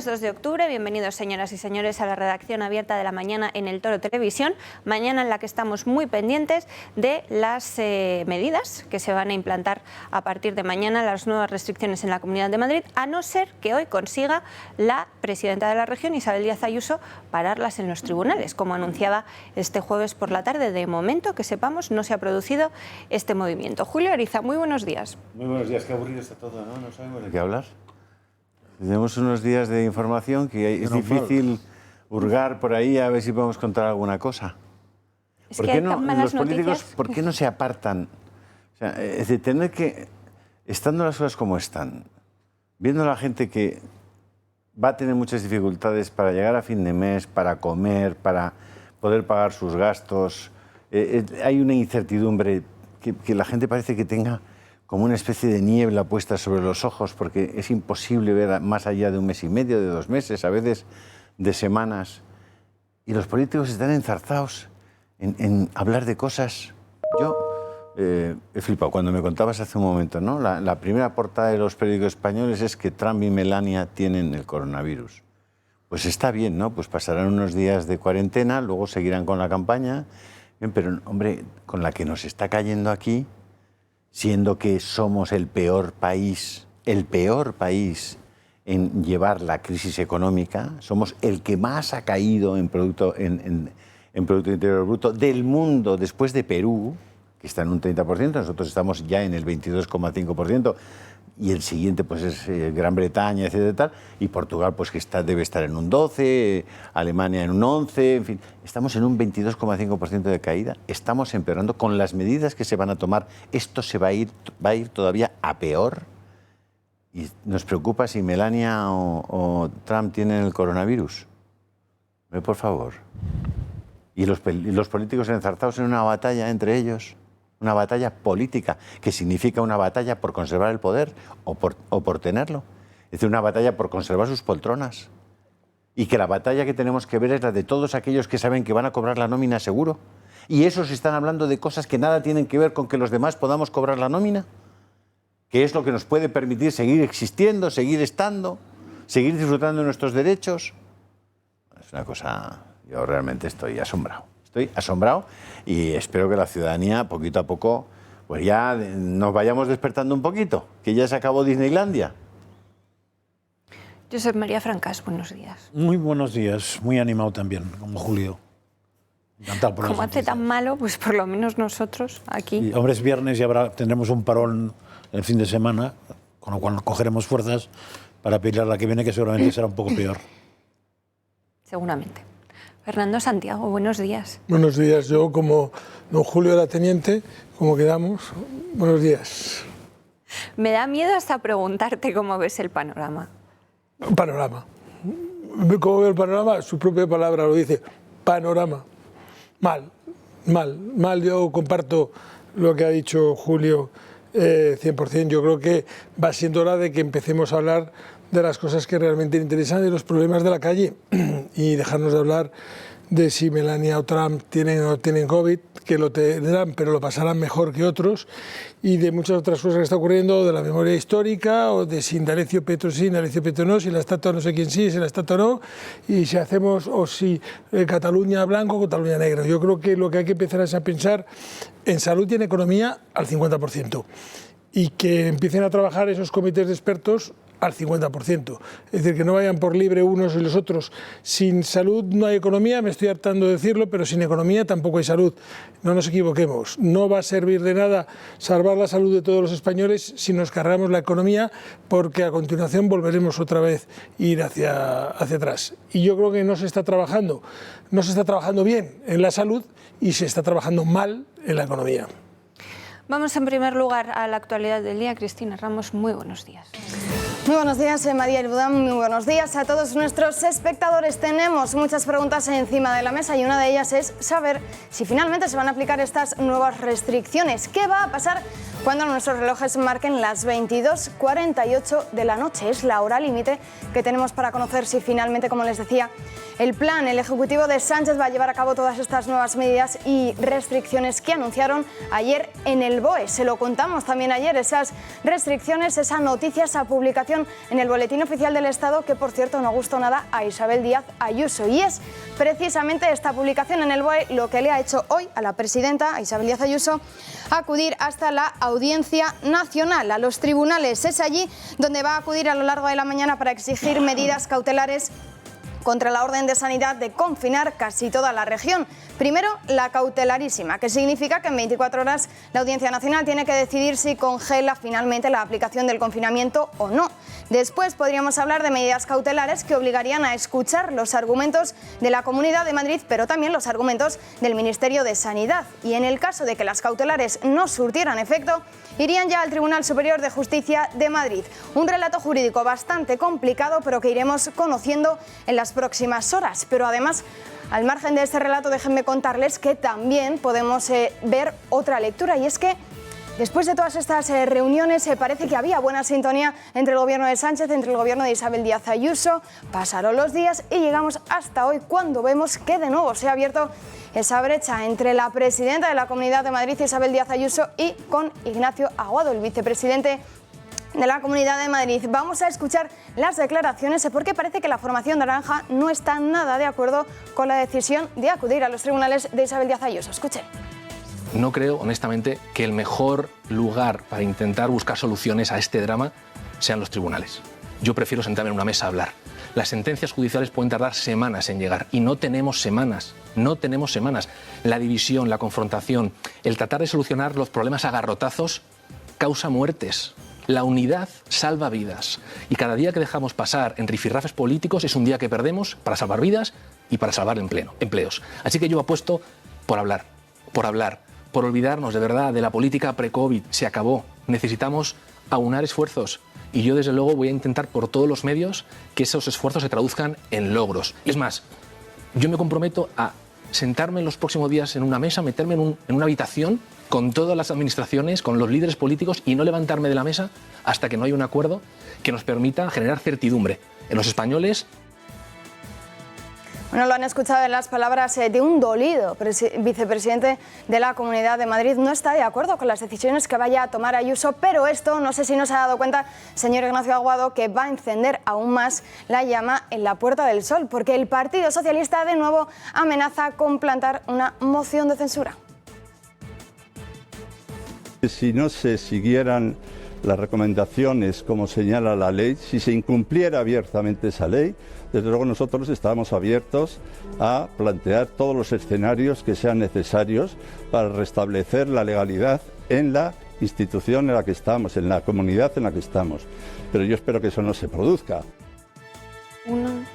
Lunes 2 de octubre, bienvenidos señoras y señores a la redacción abierta de la mañana en El Toro Televisión, mañana en la que estamos muy pendientes de las medidas que se van a implantar a partir de mañana, las nuevas restricciones en la Comunidad de Madrid, a no ser que hoy consiga la presidenta de la región, Isabel Díaz Ayuso, pararlas en los tribunales, como anunciaba este jueves por la tarde. De momento, que sepamos, no se ha producido este movimiento. Julio Ariza, muy buenos días. Muy buenos días, qué aburrido está todo, ¿no? No sabemos de qué hablar. Tenemos unos días de información que es difícil hurgar por ahí a ver si podemos contar alguna cosa. ¿Por qué no los políticos, por qué no se apartan? O sea, es decir, tener que, estando las cosas como están, viendo a la gente que va a tener muchas dificultades para llegar a fin de mes, para comer, para poder pagar sus gastos, hay una incertidumbre que la gente parece que tenga como una especie de niebla puesta sobre los ojos, porque es imposible ver más allá de un mes y medio, de 2 meses, a veces de semanas. Y los políticos están enzarzados en hablar de cosas. Yo he flipado cuando me contabas hace un momento, ¿no? La primera portada de los periódicos españoles es que Trump y Melania tienen el coronavirus. Pues está bien, ¿no? Pues pasarán unos días de cuarentena, luego seguirán con la campaña. Bien, pero, hombre, con la que nos está cayendo aquí, siendo que somos el peor país en llevar la crisis económica, somos el que más ha caído en Producto Interior Bruto del mundo después de Perú, que está en un 30%, nosotros estamos ya en el 22,5%, y el siguiente pues es Gran Bretaña, etcétera, tal, y Portugal pues que debe estar en un 12%, Alemania en un 11%, en fin, estamos en un 22,5% de caída, estamos empeorando con las medidas que se van a tomar, esto se va a ir todavía a peor, y nos preocupa si Melania o Trump tienen el coronavirus. Por favor. Y los políticos enzarzados en una batalla entre ellos, una batalla política, que significa una batalla por conservar el poder o por tenerlo. Es decir, una batalla por conservar sus poltronas. Y que la batalla que tenemos que ver es la de todos aquellos que saben que van a cobrar la nómina seguro. Y esos están hablando de cosas que nada tienen que ver con que los demás podamos cobrar la nómina, que es lo que nos puede permitir seguir existiendo, seguir estando, seguir disfrutando de nuestros derechos. Es una cosa... Yo realmente estoy asombrado. Estoy asombrado y espero que la ciudadanía, poquito a poco, pues ya nos vayamos despertando un poquito, que ya se acabó Disneylandia. Josep María Francas, buenos días. Muy buenos días, muy animado también, como Julio. Encantado por como hace tan malo, pues por lo menos nosotros aquí... Sí, hombre, es viernes y tendremos un parón el fin de semana, con lo cual cogeremos fuerzas para pelear la que viene, que seguramente será un poco peor. Seguramente. Fernando Santiago, buenos días. Buenos días. Yo, como don Julio era teniente, como quedamos, buenos días. Me da miedo hasta preguntarte cómo ves el panorama. Panorama. ¿Cómo veo el panorama? Su propia palabra lo dice. Panorama. Mal. Yo comparto lo que ha dicho Julio 100%. Yo creo que va siendo hora de que empecemos a hablar de las cosas que realmente interesan, de los problemas de la calle, y dejarnos de hablar de si Melania o Trump tienen o no tienen COVID, que lo tendrán, pero lo pasarán mejor que otros, y de muchas otras cosas que está ocurriendo, de la memoria histórica, o de si Indalecio Petro sí, Indalecio Petro no, si la estatua no sé quién sí, si la estatua no, y si hacemos, o si Cataluña blanco o Cataluña negro. Yo creo que lo que hay que empezar es a pensar en salud y en economía al 50%, y que empiecen a trabajar esos comités de expertos al 50%. Es decir, que no vayan por libre unos y los otros. Sin salud no hay economía, me estoy hartando de decirlo, pero sin economía tampoco hay salud. No nos equivoquemos. No va a servir de nada salvar la salud de todos los españoles si nos cargamos la economía, porque a continuación volveremos otra vez a ir hacia atrás. Y yo creo que no se está trabajando bien en la salud y se está trabajando mal en la economía. Vamos en primer lugar a la actualidad del día. Cristina Ramos, muy buenos días. Muy buenos días, María Elbudán. Muy buenos días a todos nuestros espectadores. Tenemos muchas preguntas encima de la mesa y una de ellas es saber si finalmente se van a aplicar estas nuevas restricciones. ¿Qué va a pasar cuando nuestros relojes marquen las 22:48 de la noche? Es la hora límite que tenemos para conocer si finalmente, como les decía, el Ejecutivo de Sánchez va a llevar a cabo todas estas nuevas medidas y restricciones que anunciaron ayer en el BOE. Se lo contamos también ayer, esas restricciones, esa noticia, esa publicación publicación en el Boletín Oficial del Estado que, por cierto, no gustó nada a Isabel Díaz Ayuso. Y es precisamente esta publicación en el BOE lo que le ha hecho hoy a la presidenta, a Isabel Díaz Ayuso, acudir hasta la Audiencia Nacional, a los tribunales. Es allí donde va a acudir a lo largo de la mañana para exigir medidas cautelares contra la orden de sanidad de confinar casi toda la región. Primero, la cautelarísima, que significa que en 24 horas la Audiencia Nacional tiene que decidir si congela finalmente la aplicación del confinamiento o no. Después podríamos hablar de medidas cautelares que obligarían a escuchar los argumentos de la Comunidad de Madrid, pero también los argumentos del Ministerio de Sanidad. Y en el caso de que las cautelares no surtieran efecto, irían ya al Tribunal Superior de Justicia de Madrid. Un relato jurídico bastante complicado, pero que iremos conociendo en las próximas horas. Pero además, al margen de este relato, déjenme contarles que también podemos ver otra lectura, y es que después de todas estas reuniones parece que había buena sintonía entre el gobierno de Sánchez, entre el gobierno de Isabel Díaz Ayuso. Pasaron los días y llegamos hasta hoy, cuando vemos que de nuevo se ha abierto esa brecha entre la presidenta de la Comunidad de Madrid, Isabel Díaz Ayuso, y con Ignacio Aguado, el vicepresidente de la Comunidad de Madrid. Vamos a escuchar las declaraciones porque parece que la formación naranja no está nada de acuerdo con la decisión de acudir a los tribunales de Isabel Díaz Ayuso. Escuchen. No creo, honestamente, que el mejor lugar para intentar buscar soluciones a este drama sean los tribunales. Yo prefiero sentarme en una mesa a hablar. Las sentencias judiciales pueden tardar semanas en llegar y no tenemos semanas. No tenemos semanas. La división, la confrontación, el tratar de solucionar los problemas a garrotazos causa muertes. La unidad salva vidas. Y cada día que dejamos pasar en rifirrafes políticos es un día que perdemos para salvar vidas y para salvar empleos. Así que yo apuesto por hablar, por olvidarnos de verdad de la política pre-COVID. Se acabó. Necesitamos aunar esfuerzos. Y yo, desde luego, voy a intentar por todos los medios que esos esfuerzos se traduzcan en logros. Es más, yo me comprometo a sentarme en los próximos días en una mesa, meterme en una habitación con todas las administraciones, con los líderes políticos, y no levantarme de la mesa hasta que no haya un acuerdo que nos permita generar certidumbre en los españoles. Bueno, lo han escuchado en las palabras de un dolido vicepresidente de la Comunidad de Madrid. No está de acuerdo con las decisiones que vaya a tomar Ayuso, pero esto, no sé si nos ha dado cuenta, señor Ignacio Aguado, que va a encender aún más la llama en la Puerta del Sol, porque el Partido Socialista de nuevo amenaza con plantar una moción de censura. Si no se siguieran las recomendaciones como señala la ley, si se incumpliera abiertamente esa ley, desde luego nosotros estamos abiertos a plantear todos los escenarios que sean necesarios para restablecer la legalidad en la institución en la que estamos, en la comunidad en la que estamos. Pero yo espero que eso no se produzca.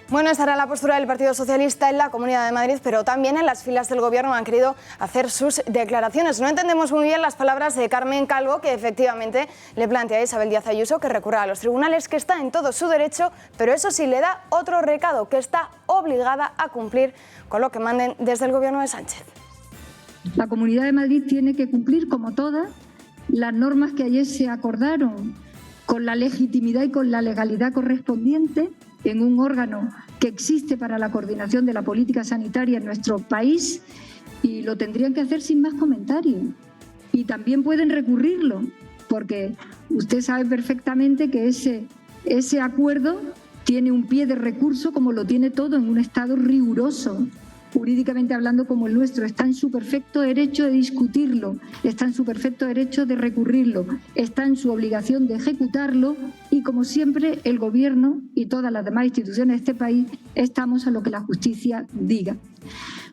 Bueno, esta era la postura del Partido Socialista en la Comunidad de Madrid, pero también en las filas del Gobierno han querido hacer sus declaraciones. No entendemos muy bien las palabras de Carmen Calvo, que efectivamente le plantea a Isabel Díaz Ayuso que recurra a los tribunales, que está en todo su derecho, pero eso sí le da otro recado, que está obligada a cumplir con lo que manden desde el Gobierno de Sánchez. La Comunidad de Madrid tiene que cumplir, como todas, las normas que ayer se acordaron con la legitimidad y con la legalidad correspondiente en un órgano que existe para la coordinación de la política sanitaria en nuestro país, y lo tendrían que hacer sin más comentarios. Y también pueden recurrirlo, porque usted sabe perfectamente que ese acuerdo tiene un pie de recurso, como lo tiene todo en un Estado riguroso, jurídicamente hablando, como el nuestro. Está en su perfecto derecho de discutirlo, está en su perfecto derecho de recurrirlo, está en su obligación de ejecutarlo, y como siempre el Gobierno y todas las demás instituciones de este país estamos a lo que la justicia diga.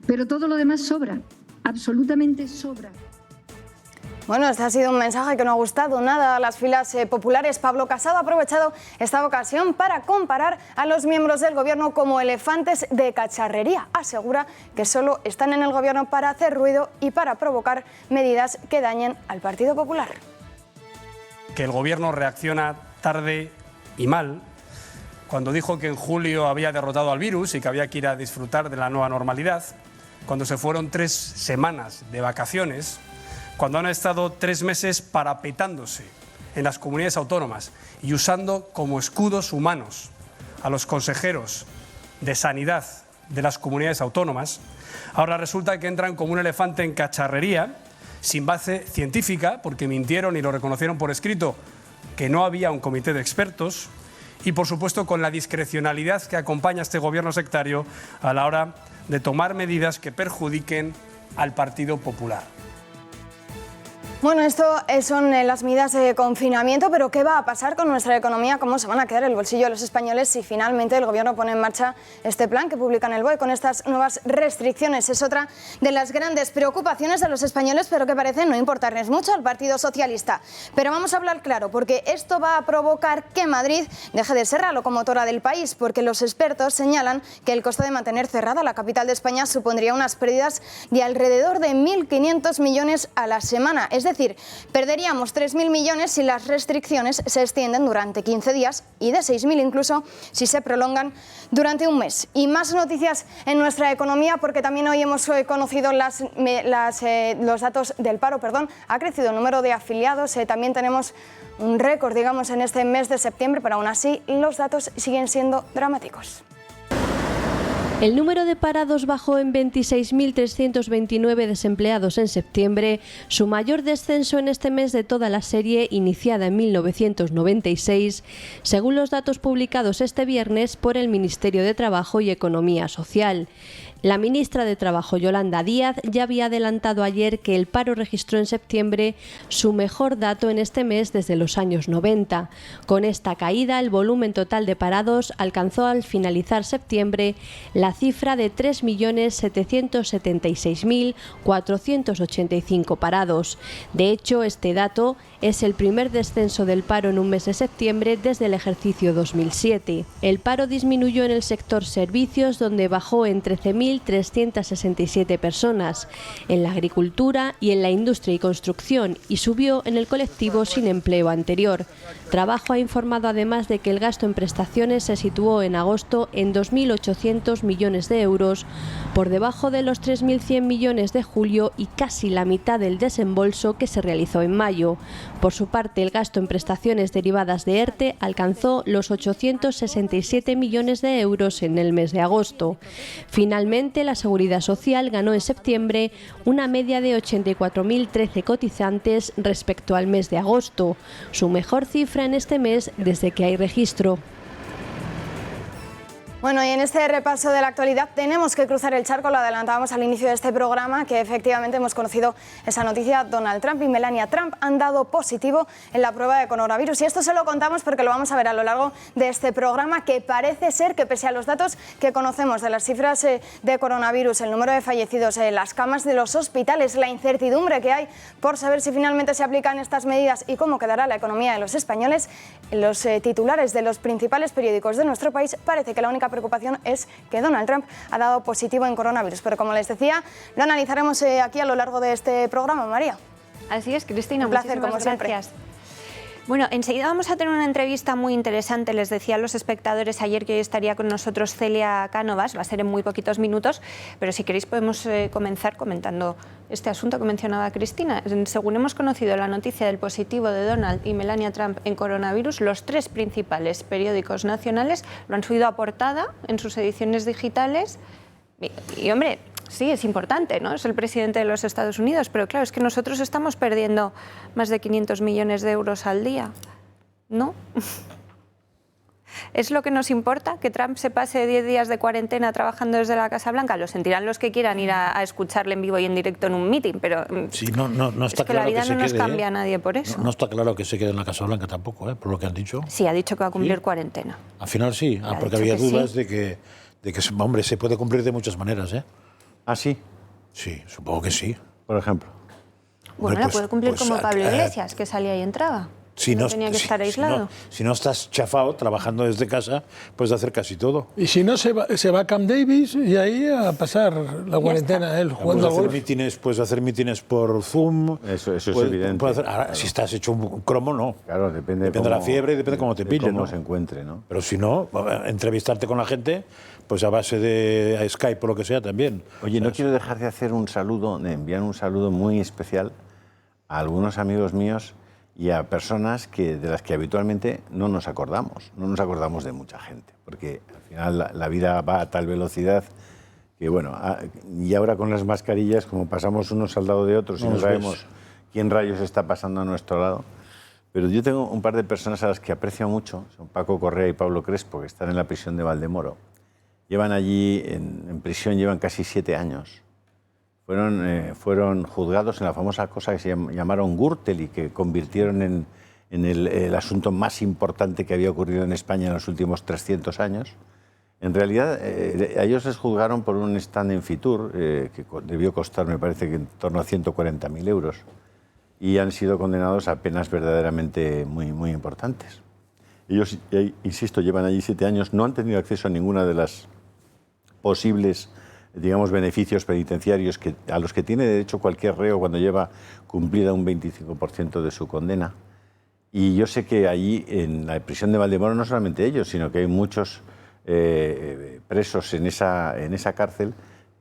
Pero todo lo demás sobra, absolutamente sobra. Bueno, este ha sido un mensaje que no ha gustado nada a las filas populares. Pablo Casado ha aprovechado esta ocasión para comparar a los miembros del Gobierno como elefantes de cacharrería. Asegura que solo están en el Gobierno para hacer ruido y para provocar medidas que dañen al Partido Popular. Que el Gobierno reacciona tarde y mal. Cuando dijo que en julio había derrotado al virus y que había que ir a disfrutar de la nueva normalidad, cuando se fueron 3 semanas de vacaciones, cuando han estado 3 meses parapetándose en las comunidades autónomas y usando como escudos humanos a los consejeros de sanidad de las comunidades autónomas, ahora resulta que entran como un elefante en cacharrería, sin base científica, porque mintieron y lo reconocieron por escrito, que no había un comité de expertos, y, por supuesto, con la discrecionalidad que acompaña a este gobierno sectario a la hora de tomar medidas que perjudiquen al Partido Popular. Bueno, esto son las medidas de confinamiento, pero ¿qué va a pasar con nuestra economía? ¿Cómo se van a quedar el bolsillo de los españoles si finalmente el Gobierno pone en marcha este plan que publica en el BOE con estas nuevas restricciones? Es otra de las grandes preocupaciones de los españoles, pero que parece no importarles mucho al Partido Socialista. Pero vamos a hablar claro, porque esto va a provocar que Madrid deje de ser la locomotora del país, porque los expertos señalan que el coste de mantener cerrada la capital de España supondría unas pérdidas de alrededor de 1.500 millones a la semana. Es decir, perderíamos 3.000 millones si las restricciones se extienden durante 15 días y de 6.000 incluso si se prolongan durante un mes. Y más noticias en nuestra economía, porque también hoy hemos conocido los datos del paro. Ha crecido el número de afiliados, también tenemos un récord, digamos, en este mes de septiembre, pero aún así los datos siguen siendo dramáticos. El número de parados bajó en 26.329 desempleados en septiembre, su mayor descenso en este mes de toda la serie iniciada en 1996, según los datos publicados este viernes por el Ministerio de Trabajo y Economía Social. La ministra de Trabajo, Yolanda Díaz, ya había adelantado ayer que el paro registró en septiembre su mejor dato en este mes desde los años 90. Con esta caída, el volumen total de parados alcanzó al finalizar septiembre la cifra de 3.776.485 parados. De hecho, este dato es el primer descenso del paro en un mes de septiembre desde el ejercicio 2007. El paro disminuyó en el sector servicios, donde bajó en 13.367 personas, en la agricultura y en la industria y construcción, y subió en el colectivo sin empleo anterior. Trabajo ha informado además de que el gasto en prestaciones se situó en agosto en 2.800 millones de euros, por debajo de los 3.100 millones de julio y casi la mitad del desembolso que se realizó en mayo. Por su parte, el gasto en prestaciones derivadas de ERTE alcanzó los 867 millones de euros en el mes de agosto. Finalmente, la Seguridad Social ganó en septiembre una media de 84.013 cotizantes respecto al mes de agosto, su mejor cifra en este mes desde que hay registro. Bueno, y en este repaso de la actualidad tenemos que cruzar el charco, lo adelantábamos al inicio de este programa, que efectivamente hemos conocido esa noticia. Donald Trump y Melania Trump han dado positivo en la prueba de coronavirus, y esto se lo contamos porque lo vamos a ver a lo largo de este programa, que parece ser que, pese a los datos que conocemos de las cifras de coronavirus, el número de fallecidos, las camas de los hospitales, la incertidumbre que hay por saber si finalmente se aplican estas medidas y cómo quedará la economía de los españoles, los titulares de los principales periódicos de nuestro país parece que la única preocupación es que Donald Trump ha dado positivo en coronavirus. Pero como les decía, lo analizaremos aquí a lo largo de este programa, María. Así es, Cristina, un placer, como gracias. siempre. Bueno, enseguida vamos a tener una entrevista muy interesante. Les decía a los espectadores ayer que hoy estaría con nosotros Celia Cánovas, va a ser en muy poquitos minutos, pero si queréis podemos comenzar comentando este asunto que mencionaba Cristina. Según hemos conocido la noticia del positivo de Donald y Melania Trump en coronavirus, los tres principales periódicos nacionales lo han subido a portada en sus ediciones digitales y hombre, sí, es importante, ¿no? Es el presidente de los Estados Unidos, pero claro, es que nosotros estamos perdiendo más de 500 millones de euros al día, ¿no? ¿Es lo que nos importa que Trump se pase 10 días de cuarentena trabajando desde la Casa Blanca? Lo sentirán los que quieran ir a escucharle en vivo y en directo en un meeting, pero sí, no está es que claro la vida que se no nos quede, cambia a nadie por eso. No está claro que se quede en la Casa Blanca tampoco, por lo que han dicho. Sí, ha dicho que va a cumplir cuarentena. Al final sí, porque había dudas de que, hombre, se puede cumplir de muchas maneras, ¿eh? ¿Ah, sí? Sí, supongo que sí. Por ejemplo. Bueno, la puede cumplir como Pablo Iglesias, que salía y entraba. Si no tenía que estar aislado. Si no estás chafado trabajando desde casa, puedes hacer casi todo. Y si no, se va a Camp Davis y ahí a pasar la cuarentena él jugando al golf. Puedes hacer mítines por Zoom. Eso es evidente. Ahora, si estás hecho un cromo, no. Claro, depende de la fiebre y depende de cómo te pille, cómo ¿no? se encuentre, ¿no? Pero si no, entrevistarte con la gente, pues a base de Skype o lo que sea también. Oye, no quiero dejar de hacer de enviar un saludo muy especial a algunos amigos míos y a personas de las que habitualmente no nos acordamos de mucha gente, porque al final la vida va a tal velocidad que, bueno, y ahora con las mascarillas, como pasamos unos al lado de otros y no sabemos quién rayos está pasando a nuestro lado, Pero yo tengo un par de personas a las que aprecio mucho, son Paco Correa y Pablo Crespo, que están en la prisión de Valdemoro. Llevan allí, en prisión, llevan casi 7 años. Fueron juzgados en la famosa cosa que se llamaron Gürtel y que convirtieron en el asunto más importante que había ocurrido en España en los últimos 300 años. En realidad, a ellos les juzgaron por un stand en Fitur, que debió costar, me parece, que en torno a 140.000 euros. Y han sido condenados a penas verdaderamente muy, muy importantes. Ellos, insisto, llevan allí 7 años, no han tenido acceso a ninguna de las posibles, digamos, beneficios penitenciarios a los que tiene derecho cualquier reo cuando lleva cumplida un 25% de su condena. Y yo sé que allí, en la prisión de Valdemoro, no solamente ellos, sino que hay muchos presos en esa cárcel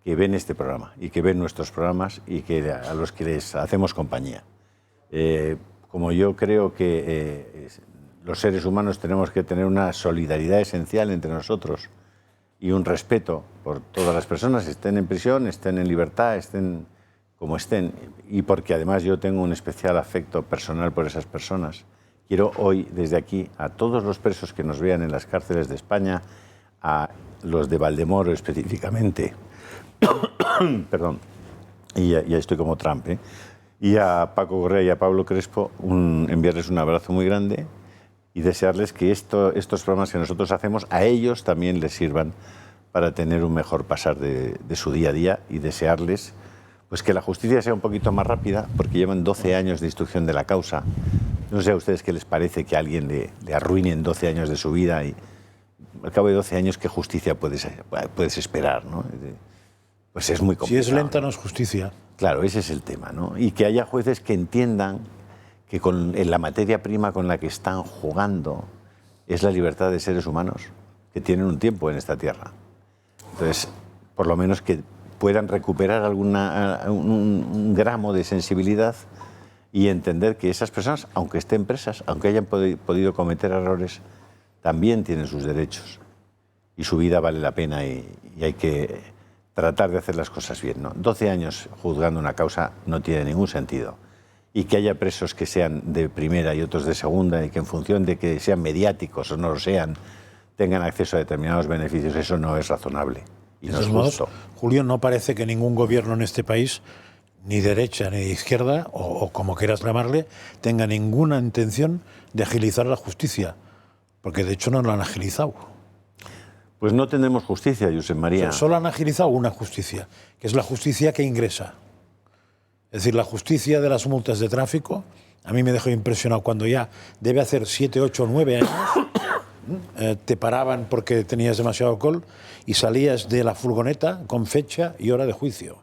que ven este programa y que ven nuestros programas y a los que les hacemos compañía. Como yo creo que los seres humanos tenemos que tener una solidaridad esencial entre nosotros y un respeto por todas las personas, estén en prisión, estén en libertad, estén como estén, y porque además yo tengo un especial afecto personal por esas personas. Quiero hoy, desde aquí, a todos los presos que nos vean en las cárceles de España, a los de Valdemoro específicamente, perdón, y ya estoy como Trump, y a Paco Correa y a Pablo Crespo enviarles un abrazo muy grande y desearles que estos programas que nosotros hacemos a ellos también les sirvan para tener un mejor pasar de su día a día, y desearles pues que la justicia sea un poquito más rápida, porque llevan 12 años de instrucción de la causa. No sé a ustedes qué les parece que a alguien le arruinen 12 años de su vida, y al cabo de 12 años, ¿qué justicia puedes esperar, ¿no? Pues es muy complicado. Si es lenta, no es justicia. Claro, ese es el tema, ¿no? Y que haya jueces que entiendan que en la materia prima con la que están jugando es la libertad de seres humanos que tienen un tiempo en esta tierra. Entonces, por lo menos que puedan recuperar un gramo de sensibilidad y entender que esas personas, aunque estén presas, aunque hayan podido cometer errores, también tienen sus derechos y su vida vale la pena, y hay que tratar de hacer las cosas bien, ¿no? 12 años juzgando una causa no tiene ningún sentido. Y que haya presos que sean de primera y otros de segunda, y que en función de que sean mediáticos o no lo sean, tengan acceso a determinados beneficios, eso no es razonable y no es justo. Julio, no parece que ningún gobierno en este país, ni derecha ni izquierda, o como quieras llamarle, tenga ninguna intención de agilizar la justicia, porque de hecho no la han agilizado. Pues no tendremos justicia, Josep María. Solo han agilizado una justicia, que es la justicia que ingresa. Es decir, la justicia de las multas de tráfico, a mí me dejó impresionado cuando ya debe hacer 7, 8, 9 años, te paraban porque tenías demasiado alcohol y salías de la furgoneta con fecha y hora de juicio,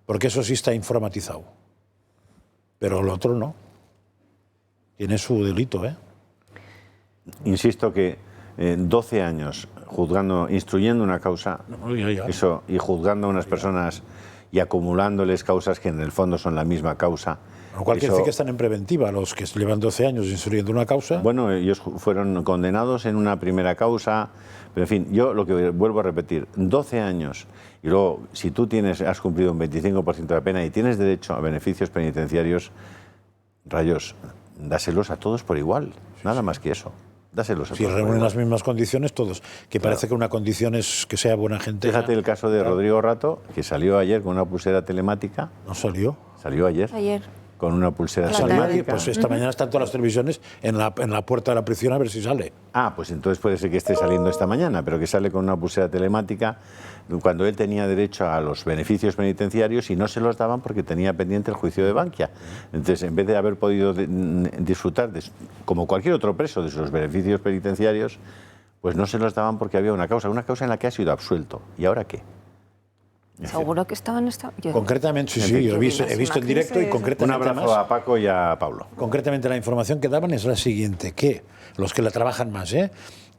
porque eso sí está informatizado. Pero lo otro no. Tiene su delito, ¿eh? Insisto que 12 años instruyendo una causa, eso, y juzgando a unas personas y acumulándoles causas que en el fondo son la misma causa. Lo cual quiere decir que están en preventiva los que llevan 12 años instruyendo una causa. Bueno, ellos fueron condenados en una primera causa, pero en fin, yo lo que vuelvo a repetir, 12 años, y luego si tú has cumplido un 25% de la pena y tienes derecho a beneficios penitenciarios, rayos, dáselos a todos por igual, nada más que eso. Dáselos a si todos. reúnen las mismas condiciones todos, que claro. Parece que una condición es que sea buena gente. Fíjate el caso de Rodrigo Rato, que salió ayer con una pulsera telemática. ¿No salió? Salió ayer. Con una pulsera telemática. Pues esta mañana están todas las televisiones en la puerta de la prisión a ver si sale. Ah, pues entonces puede ser que esté saliendo esta mañana, pero que sale con una pulsera telemática cuando él tenía derecho a los beneficios penitenciarios y no se los daban porque tenía pendiente el juicio de Bankia. Entonces, en vez de haber podido disfrutar, como cualquier otro preso, de sus beneficios penitenciarios, pues no se los daban porque había una causa en la que ha sido absuelto. ¿Y ahora qué? Seguro que estaban... Concretamente, sí, yo he visto en directo y concretamente... Un abrazo a Paco y a Pablo. Concretamente la información que daban es la siguiente, que los que la trabajan más,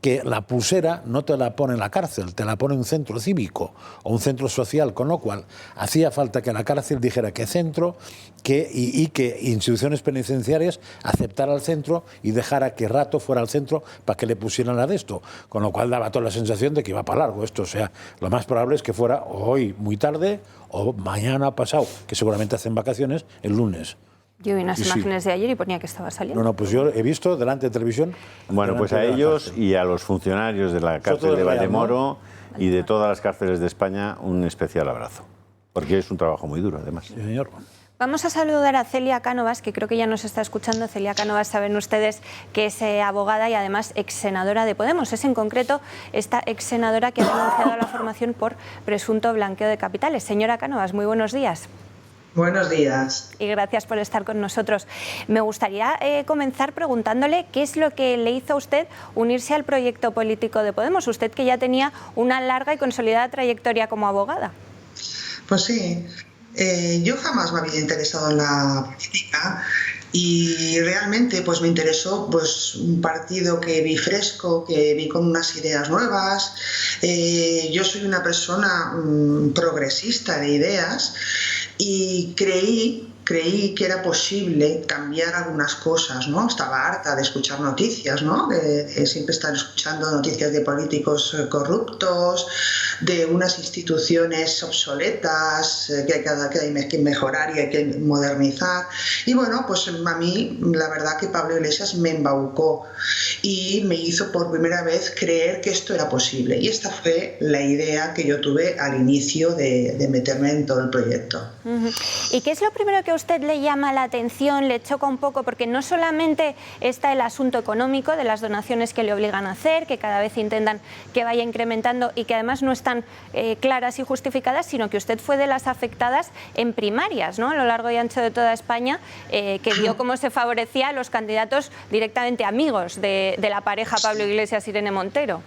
que la pulsera no te la pone en la cárcel, te la pone un centro cívico o un centro social, con lo cual hacía falta que la cárcel dijera qué centro y que instituciones penitenciarias aceptara al centro y dejara que Rato fuera al centro para que le pusieran la de esto, con lo cual daba toda la sensación de que iba para largo esto. O sea, lo más probable es que fuera hoy muy tarde o mañana pasado, que seguramente hacen vacaciones, el lunes. Yo vi unas Sí, sí. imágenes de ayer y ponía que estaba saliendo. No, pues yo he visto delante de televisión. Bueno, pues a delante de la ellos cárcel. y a los funcionarios de la Soto cárcel del de Real, Valdemoro y de todas las cárceles de España un especial abrazo, porque es un trabajo muy duro, además. Sí, señor. Vamos a saludar a Celia Cánovas, que creo que ya nos está escuchando. Celia Cánovas, saben ustedes que es abogada y además exsenadora de Podemos. Es en concreto esta exsenadora que ha denunciado a la formación por presunto blanqueo de capitales. Señora Cánovas, muy buenos días. Buenos días. Y gracias por estar con nosotros. Me gustaría comenzar preguntándole qué es lo que le hizo a usted unirse al proyecto político de Podemos, usted que ya tenía una larga y consolidada trayectoria como abogada. Pues sí, yo jamás me había interesado en la política y realmente pues me interesó pues un partido que vi fresco, que vi con unas ideas nuevas. Yo soy una persona progresista de ideas y creí que era posible cambiar algunas cosas, ¿no? Estaba harta de escuchar noticias, ¿no? De siempre estar escuchando noticias de políticos corruptos, de unas instituciones obsoletas que hay que mejorar y hay que modernizar. Y bueno, pues a mí la verdad que Pablo Iglesias me embaucó y me hizo por primera vez creer que esto era posible. Y esta fue la idea que yo tuve al inicio de meterme en todo el proyecto. ¿Y qué es lo primero que a usted le llama la atención, le choca un poco? Porque no solamente está el asunto económico de las donaciones que le obligan a hacer, que cada vez intentan que vaya incrementando y que además no están claras y justificadas, sino que usted fue de las afectadas en primarias, ¿no? A lo largo y ancho de toda España, que vio cómo se favorecía a los candidatos directamente amigos de la pareja Pablo Iglesias-Irene Montero.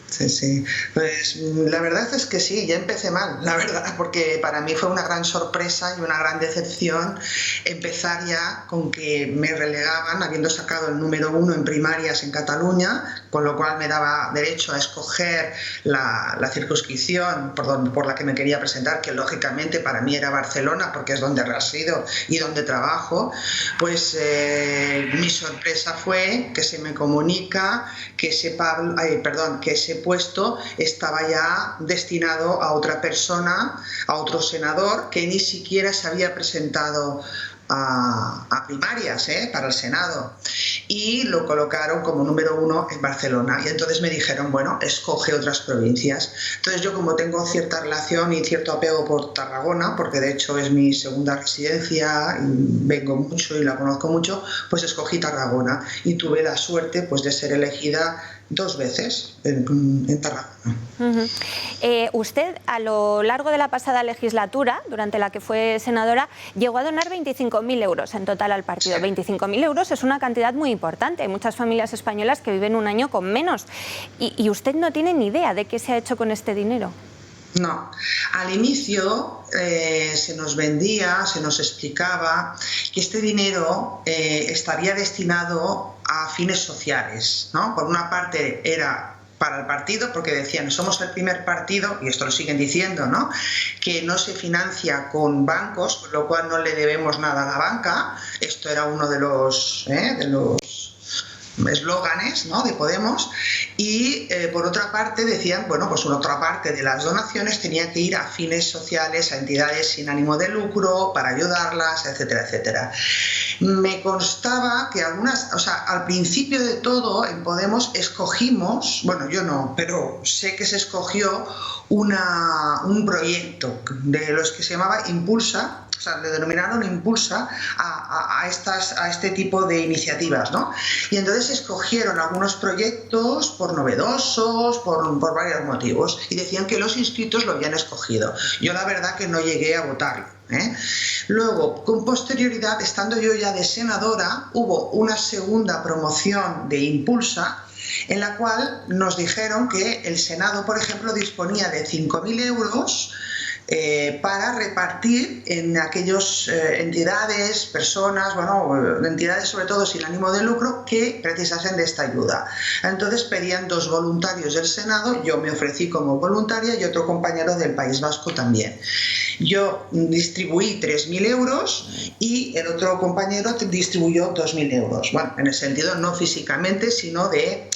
Sí, sí. Pues la verdad es que sí, ya empecé mal, la verdad, porque para mí fue una gran sorpresa y una gran decepción empezar ya con que me relegaban, habiendo sacado el número 1 en primarias en Cataluña, con lo cual me daba derecho a escoger la circunscripción por la que me quería presentar, que lógicamente para mí era Barcelona, porque es donde resido y donde trabajo. Pues mi sorpresa fue que se me comunica que ese puesto estaba ya destinado a otra persona, a otro senador que ni siquiera se había presentado a primarias para el Senado, y lo colocaron como número 1 en Barcelona. Y entonces me dijeron, bueno, escoge otras provincias. Entonces yo, como tengo cierta relación y cierto apego por Tarragona, porque de hecho es mi segunda residencia, y vengo mucho y la conozco mucho, pues escogí Tarragona y tuve la suerte pues de ser elegida 2 veces en Tarragona. Usted, a lo largo de la pasada legislatura, durante la que fue senadora, llegó a donar 25.000 euros en total al partido. 25.000 euros es una cantidad muy importante. Hay muchas familias españolas que viven un año con menos. Y usted no tiene ni idea de qué se ha hecho con este dinero. No, al inicio se nos vendía, se nos explicaba que este dinero estaría destinado a fines sociales, ¿no? Por una parte era para el partido, porque decían, somos el primer partido, y esto lo siguen diciendo, ¿no?, que no se financia con bancos, con lo cual no le debemos nada a la banca. Esto era uno de los eslóganes, ¿no?, de Podemos. Y por otra parte decían, bueno, pues una otra parte de las donaciones tenía que ir a fines sociales, a entidades sin ánimo de lucro, para ayudarlas, etcétera, etcétera. Me constaba que algunas, o sea, al principio de todo en Podemos escogimos, bueno, yo no, pero sé que se escogió un proyecto de los que se llamaba Impulsa. O sea, le denominaron Impulsa a este tipo de iniciativas, ¿no? Y entonces escogieron algunos proyectos por novedosos, por varios motivos, y decían que los inscritos lo habían escogido. Yo la verdad que no llegué a votarlo, ¿eh? Luego, con posterioridad, estando yo ya de senadora, hubo una segunda promoción de Impulsa, en la cual nos dijeron que el Senado, por ejemplo, disponía de 5.000 euros para repartir en aquellas entidades, personas, bueno, entidades sobre todo sin ánimo de lucro, que precisasen de esta ayuda. Entonces pedían 2 voluntarios del Senado, yo me ofrecí como voluntaria y otro compañero del País Vasco también. Yo distribuí 3.000 euros y el otro compañero distribuyó 2.000 euros. Bueno, en el sentido no físicamente, sino de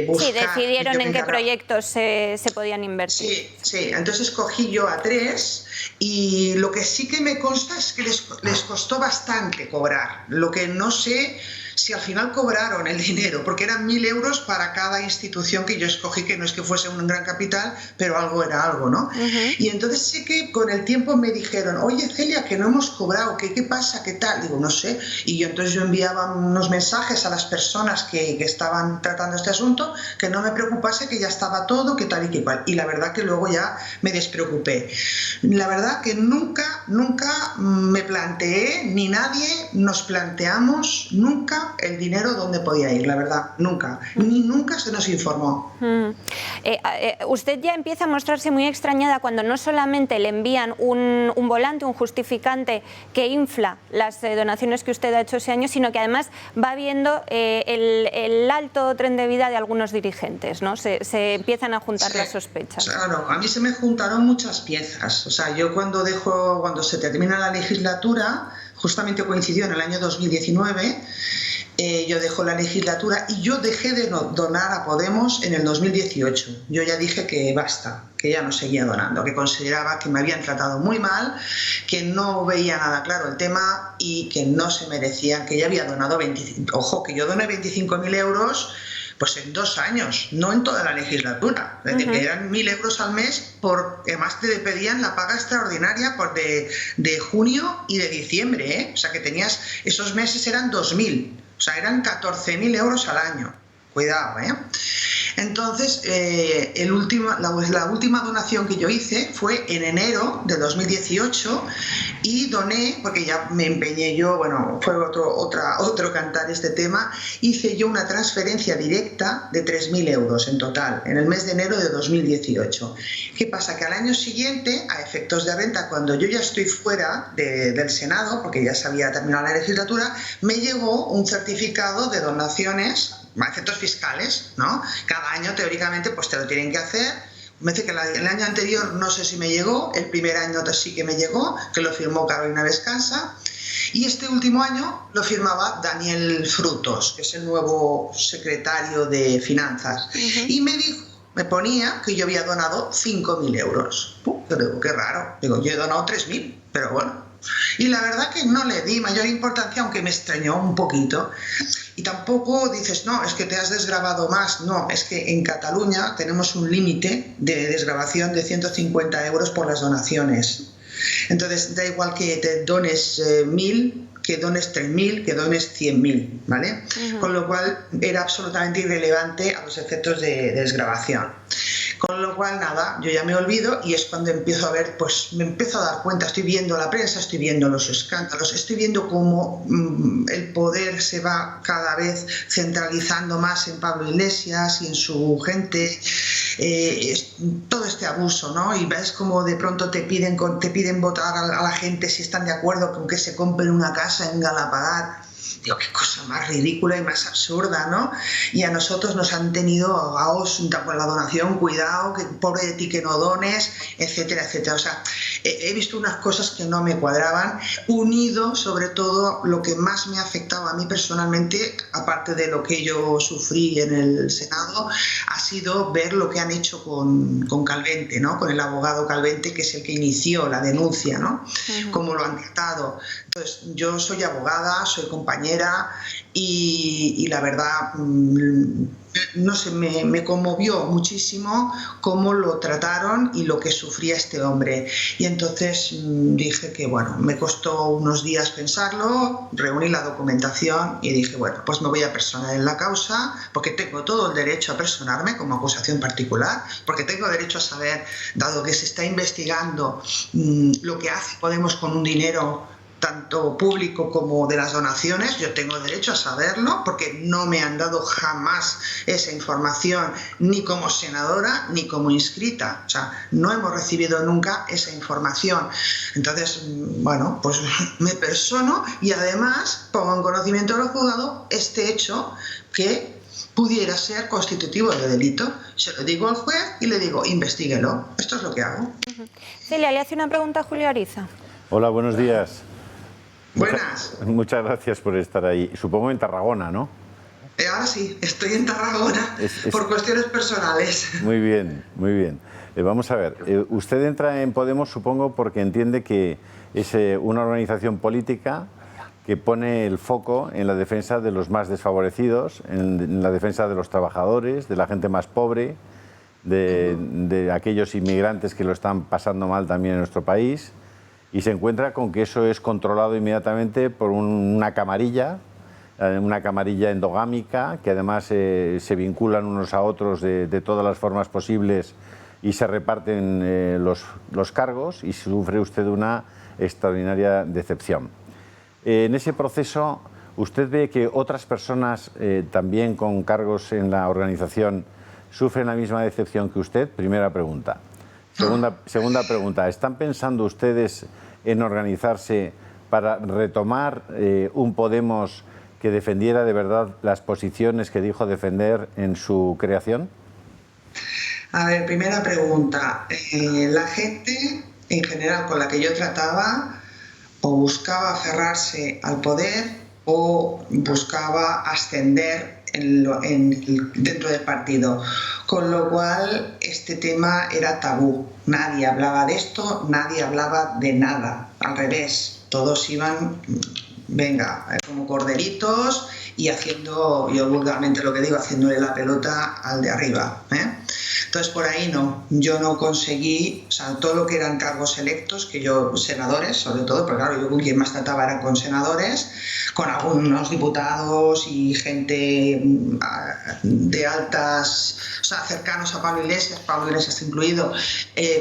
buscar... Sí, decidieron en qué encargaba. proyectos se podían invertir. Sí, sí, entonces cogí yo a 3 y lo que sí que me consta es que les costó bastante cobrar. Lo que no sé si al final cobraron el dinero, porque eran 1.000 euros para cada institución que yo escogí, que no es que fuese un gran capital, pero algo era algo, ¿no? Y entonces sí que con el tiempo me dijeron, oye Celia, que no hemos cobrado, que qué pasa, qué tal, digo, no sé, y yo entonces yo enviaba unos mensajes a las personas que estaban tratando este asunto, que no me preocupase, que ya estaba todo, que tal y que cual, y la verdad que luego ya me despreocupé. La verdad que nunca me planteé, ni nadie nos planteamos nunca el dinero dónde podía ir, la verdad, nunca, ni nunca se nos informó. Usted ya empieza a mostrarse muy extrañada cuando no solamente le envían un volante, un justificante que infla las donaciones que usted ha hecho ese año, sino que además va viendo el alto tren de vida de algunos dirigentes, ¿no? Se empiezan a juntar las sospechas. Claro, a mí se me juntaron muchas piezas. O sea, yo cuando se termina la legislatura, justamente coincidió en el año 2019, yo dejo la legislatura y yo dejé de donar a Podemos en el 2018. Yo ya dije que basta, que ya no seguía donando, que consideraba que me habían tratado muy mal, que no veía nada claro el tema y que no se merecían, que ya había donado que yo doné 25.000 euros pues en 2 años, no en toda la legislatura. Es decir, que eran 1.000 euros al mes, porque además te pedían la paga extraordinaria de junio y de diciembre, ¿eh? O sea que tenías, esos meses eran 2.000, o sea, eran 14.000 euros al año. Cuidado, ¿eh? Entonces, la última donación que yo hice fue en enero de 2018 y doné, porque ya me empeñé yo, bueno, fue otro cantar este tema, hice yo una transferencia directa de 3.000 euros en total, en el mes de enero de 2018. ¿Qué pasa? Que al año siguiente, a efectos de renta, cuando yo ya estoy fuera del Senado, porque ya se había terminado la legislatura, me llegó un certificado de donaciones a efectos fiscales, ¿no? Cada año, teóricamente, pues te lo tienen que hacer. Me dice que el año anterior no sé si me llegó, el primer año sí que me llegó, que lo firmó Carolina Vescansa, y este último año lo firmaba Daniel Frutos, que es el nuevo secretario de Finanzas. Y me ponía que yo había donado 5.000 euros. Yo digo, qué raro. Digo, yo he donado 3.000, pero bueno. Y la verdad que no le di mayor importancia, aunque me extrañó un poquito. Y tampoco dices, no, es que te has desgravado más. No, es que en Cataluña tenemos un límite de desgravación de 150 euros por las donaciones. Entonces, da igual que te dones 1.000, que dones 3.000, que dones 100.000, ¿vale? Con lo cual era absolutamente irrelevante a los efectos de desgravación. Con lo cual, nada, yo ya me olvido y es cuando empiezo a ver, pues me empiezo a dar cuenta, estoy viendo la prensa, estoy viendo los escándalos, estoy viendo cómo el poder se va cada vez centralizando más en Pablo Iglesias y en su gente, todo este abuso, ¿no? Y ves cómo de pronto te piden votar a la gente si están de acuerdo con que se compren una casa en Galapagar. Digo, qué cosa más ridícula y más absurda, ¿no? Y a nosotros nos han tenido ahogados con la donación, cuidado, que pobre de ti que no dones, etcétera, etcétera. O sea, he visto unas cosas que no me cuadraban, unido sobre todo lo que más me ha afectado a mí personalmente, aparte de lo que yo sufrí en el Senado, ha sido ver lo que han hecho con Calvente, ¿no? Con el abogado Calvente, que es el que inició la denuncia, ¿no? Cómo lo han tratado. Entonces, yo soy abogada, soy compañera y la verdad, no sé, me conmovió muchísimo cómo lo trataron y lo que sufría este hombre. Y entonces dije que, bueno, me costó unos días pensarlo, reuní la documentación y dije, bueno, pues me voy a personar en la causa porque tengo todo el derecho a personarme como acusación particular, porque tengo derecho a saber, dado que se está investigando lo que hace Podemos con un dinero tanto público como de las donaciones, yo tengo derecho a saberlo porque no me han dado jamás esa información ni como senadora ni como inscrita, o sea, no hemos recibido nunca esa información. Entonces, bueno, pues me persono y además pongo en conocimiento del juzgado este hecho que pudiera ser constitutivo de delito. Se lo digo al juez y le digo, investíguelo. Esto es lo que hago. Celia, le hace una pregunta a Julio Ariza. Hola, buenos días. Buenas. Muchas gracias por estar ahí. Supongo en Tarragona, ¿no? Ahora sí, estoy en Tarragona por cuestiones personales. Muy bien, muy bien. Vamos a ver, usted entra en Podemos, supongo, porque entiende que es una organización política que pone el foco en la defensa de los más desfavorecidos, en la defensa de los trabajadores, de la gente más pobre, de aquellos inmigrantes que lo están pasando mal también en nuestro país, y se encuentra con que eso es controlado inmediatamente por una camarilla endogámica, que además se vinculan unos a otros de todas las formas posibles y se reparten los cargos, y sufre usted una extraordinaria decepción. En ese proceso, ¿usted ve que otras personas también con cargos en la organización sufren la misma decepción que usted? Primera pregunta. Segunda pregunta, ¿están pensando ustedes en organizarse para retomar un Podemos que defendiera de verdad las posiciones que dijo defender en su creación? A ver, primera pregunta. La gente, en general, con la que yo trataba, o buscaba aferrarse al poder o buscaba ascender dentro del partido. Con lo cual, este tema era tabú. Nadie hablaba de esto, nadie hablaba de nada. Al revés, todos iban, venga, como corderitos y haciendo, yo vulgarmente lo que digo, haciéndole la pelota al de arriba, ¿eh? Entonces, por ahí no, yo no conseguí, o sea, todo lo que eran cargos electos, que yo, senadores sobre todo, porque claro, yo con quien más trataba era con senadores, con algunos diputados y gente de altas, o sea, cercanos a Pablo Iglesias incluido,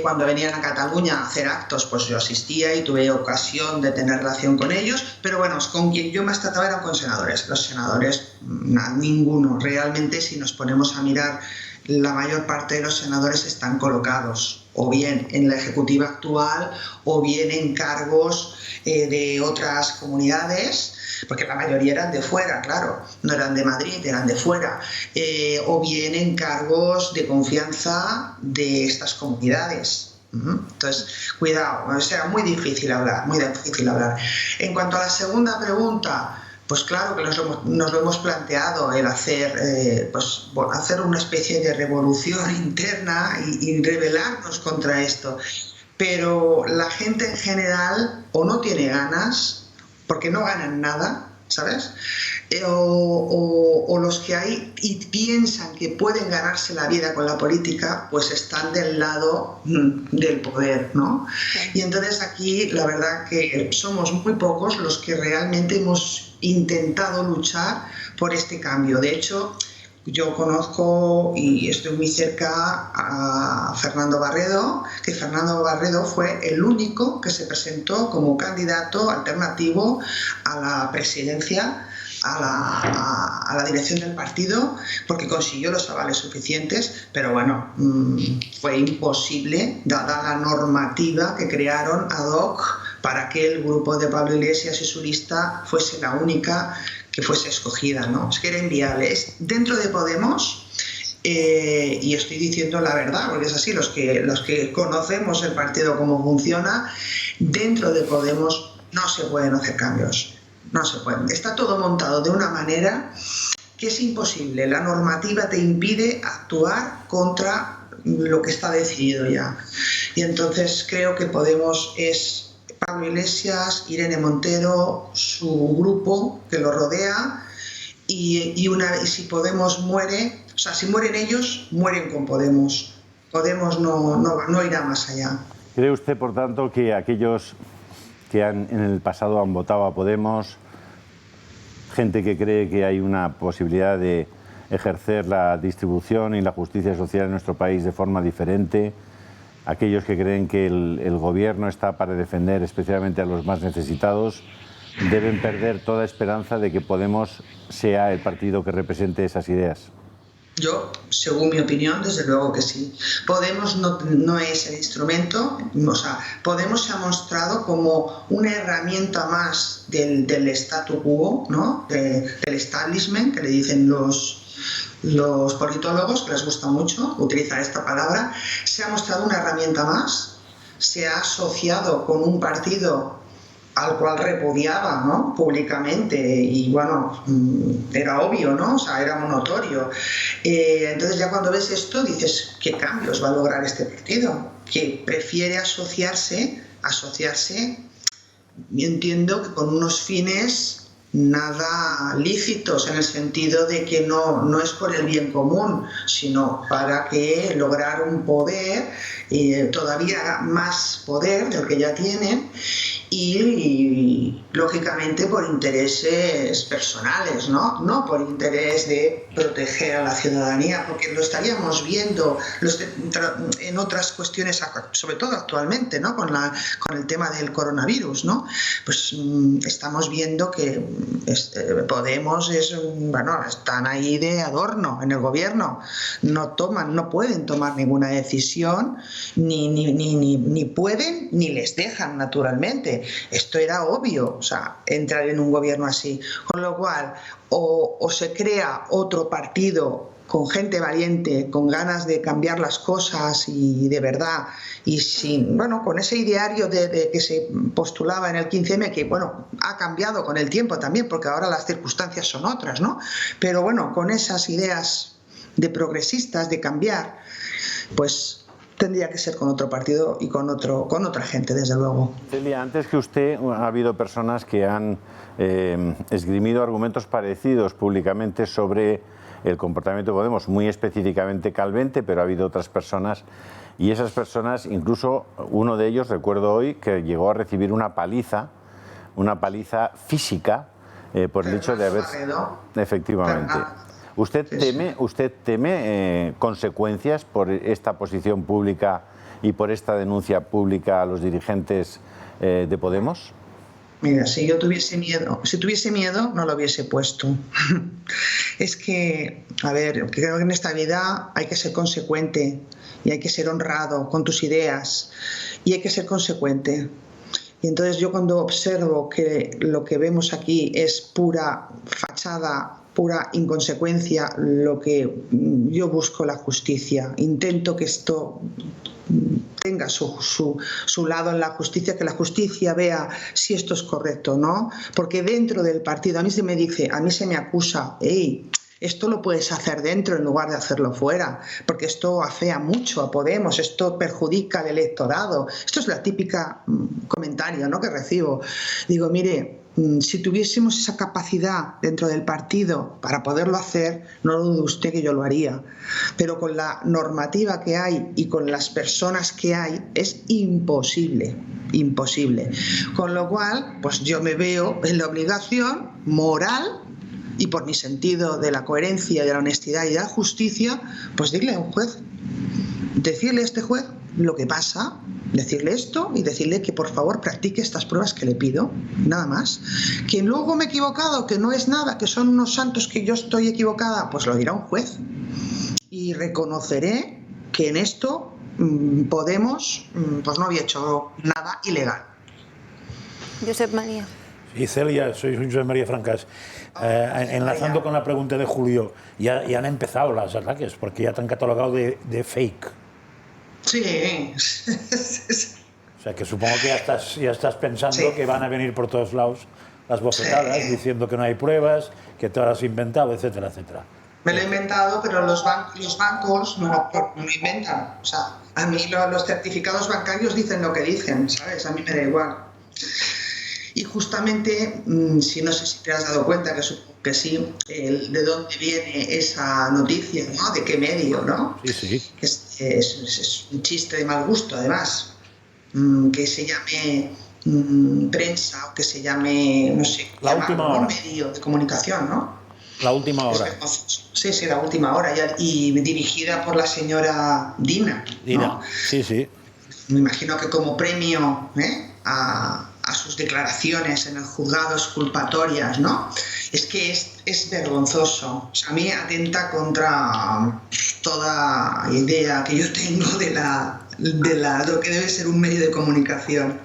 cuando venían a Cataluña a hacer actos, pues yo asistía y tuve ocasión de tener relación con ellos, pero bueno, con quien yo más trataba eran con senadores. Los senadores, ninguno, realmente, si nos ponemos a mirar, la mayor parte de los senadores están colocados o bien en la ejecutiva actual o bien en cargos de otras comunidades, porque la mayoría eran de fuera, claro, no eran de Madrid, eran de fuera, o bien en cargos de confianza de estas comunidades. Entonces, cuidado, o sea, muy difícil hablar, muy difícil hablar. En cuanto a la segunda pregunta, pues claro que nos lo hemos planteado, el hacer, hacer una especie de revolución interna y rebelarnos contra esto. Pero la gente en general o no tiene ganas, porque no ganan nada, ¿sabes? O los que hay y piensan que pueden ganarse la vida con la política, pues están del lado del poder, ¿no? Y entonces aquí la verdad que somos muy pocos los que realmente hemos intentado luchar por este cambio. De hecho, yo conozco y estoy muy cerca a Fernando Barredo, que Fernando Barredo fue el único que se presentó como candidato alternativo a la presidencia, a la dirección del partido, porque consiguió los avales suficientes, pero bueno, fue imposible, dada la normativa que crearon ad hoc para que el grupo de Pablo Iglesias y su lista fuese la única que fuese escogida, ¿no? Es que era inviable. Dentro de Podemos, y estoy diciendo la verdad, porque es así, los que conocemos el partido cómo funciona, dentro de Podemos no se pueden hacer cambios, no se pueden. Está todo montado de una manera que es imposible. La normativa te impide actuar contra lo que está decidido ya. Y entonces creo que Podemos es Pablo Iglesias, Irene Montero, su grupo que lo rodea, y si Podemos muere, o sea, si mueren ellos, mueren con Podemos. Podemos no irá más allá. ¿Cree usted, por tanto, que aquellos que en el pasado han votado a Podemos, gente que cree que hay una posibilidad de ejercer la distribución y la justicia social en nuestro país de forma diferente, aquellos que creen que el gobierno está para defender especialmente a los más necesitados, deben perder toda esperanza de que Podemos sea el partido que represente esas ideas? Yo, según mi opinión, desde luego que sí. Podemos no es el instrumento, o sea, Podemos se ha mostrado como una herramienta más del statu quo, ¿no? Del establishment, que le dicen los politólogos, que les gusta mucho utilizar esta palabra. Se ha mostrado una herramienta más, se ha asociado con un partido al cual repudiaba, ¿no?, públicamente, y bueno, era obvio, ¿no?, o sea, era notorio. Entonces ya cuando ves esto dices, ¿qué cambios va a lograr este partido? Que prefiere asociarse, yo entiendo que con unos fines nada lícitos, en el sentido de que no es por el bien común, sino para que lograr un poder, todavía más poder del que ya tienen, y lógicamente por intereses personales, no por interés de proteger a la ciudadanía, porque lo estaríamos viendo en otras cuestiones, sobre todo actualmente, ¿no?, con el tema del coronavirus, ¿no? Pues estamos viendo que Podemos están ahí de adorno en el gobierno, no pueden tomar ninguna decisión, ni pueden ni les dejan, naturalmente. Esto era obvio, o sea, entrar en un gobierno así, con lo cual o se crea otro partido con gente valiente, con ganas de cambiar las cosas y de verdad, y con ese ideario de que se postulaba en el 15M, que ha cambiado con el tiempo también, porque ahora las circunstancias son otras, ¿no? Pero con esas ideas de progresistas, de cambiar, pues tendría que ser con otro partido y con otra gente, desde luego. Celia, antes que usted, ha habido personas que han esgrimido argumentos parecidos públicamente sobre el comportamiento de Podemos, muy específicamente Calvente, pero ha habido otras personas, y esas personas, incluso uno de ellos, recuerdo hoy, que llegó a recibir una paliza física por el hecho de haber... Efectivamente. ¿Usted teme consecuencias por esta posición pública y por esta denuncia pública a los dirigentes de Podemos? Mira, si tuviese miedo, no lo hubiese puesto. Es que, creo que en esta vida hay que ser consecuente y hay que ser honrado con tus ideas y hay que ser consecuente. Y entonces yo, cuando observo que lo que vemos aquí es pura fachada, pura inconsecuencia, lo que yo busco, la justicia. Intento que esto tenga su lado en la justicia, que la justicia vea si esto es correcto o no, porque dentro del partido a mí se me acusa, esto lo puedes hacer dentro en lugar de hacerlo fuera, porque esto afea mucho a Podemos, esto perjudica al electorado. Esto es la típica comentario, ¿no?, que recibo. Digo, mire, si tuviésemos esa capacidad dentro del partido para poderlo hacer, no lo dude usted que yo lo haría. Pero con la normativa que hay y con las personas que hay, es imposible. Con lo cual, pues yo me veo en la obligación moral, y por mi sentido de la coherencia, de la honestidad y de la justicia, pues decirle a este juez lo que pasa, decirle esto y decirle que por favor practique estas pruebas que le pido, nada más. Que luego me he equivocado, que no es nada, que son unos santos, que yo estoy equivocada, pues lo dirá un juez. Y reconoceré que en esto Podemos pues no había hecho nada ilegal. Josep María. Sí, Celia, soy Josep María Francas. Enlazando con la pregunta de Julio, ya han empezado los ataques, porque ya te han catalogado de fake. Sí. O sea, que supongo que ya estás pensando que van a venir por todos lados las bofetadas, diciendo que no hay pruebas, que te lo has inventado, etcétera, etcétera. Me lo he inventado, pero los bancos no inventan. O sea, a mí los certificados bancarios dicen lo que dicen, ¿sabes? A mí me da igual. Y justamente, no sé si te has dado cuenta, que supongo que sí, de dónde viene esa noticia, ¿no? De qué medio, ¿no? Sí. Es un chiste de mal gusto, además. Que se llame prensa, o que se llame, no sé, La Última Hora. Medio de comunicación, ¿no? La Última Hora. Sí, La Última Hora, y dirigida por la señora Dina. ¿No? Sí. Me imagino que como premio a sus declaraciones en el juzgado exculpatorias, ¿no? Es que es vergonzoso. O sea, a mí atenta contra toda idea que yo tengo de lo que debe ser un medio de comunicación.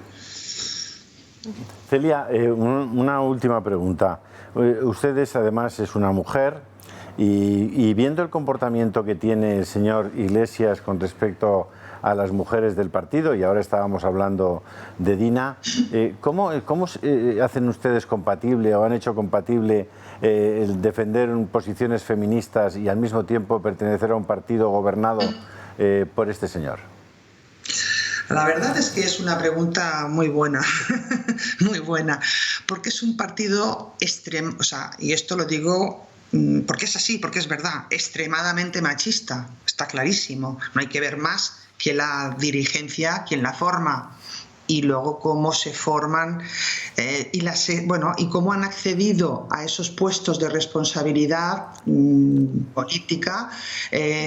Celia, una última pregunta. Usted además es una mujer y viendo el comportamiento que tiene el señor Iglesias con respecto a las mujeres del partido, y ahora estábamos hablando de Dina. ¿Cómo hacen ustedes compatible o han hecho compatible el defender posiciones feministas y al mismo tiempo pertenecer a un partido gobernado por este señor? La verdad es que es una pregunta muy buena, muy buena, porque es un partido extremo, o sea, y esto lo digo porque es así, porque es verdad, extremadamente machista, está clarísimo, no hay que ver más que la dirigencia, quien la forma, y luego cómo se forman y cómo han accedido a esos puestos de responsabilidad política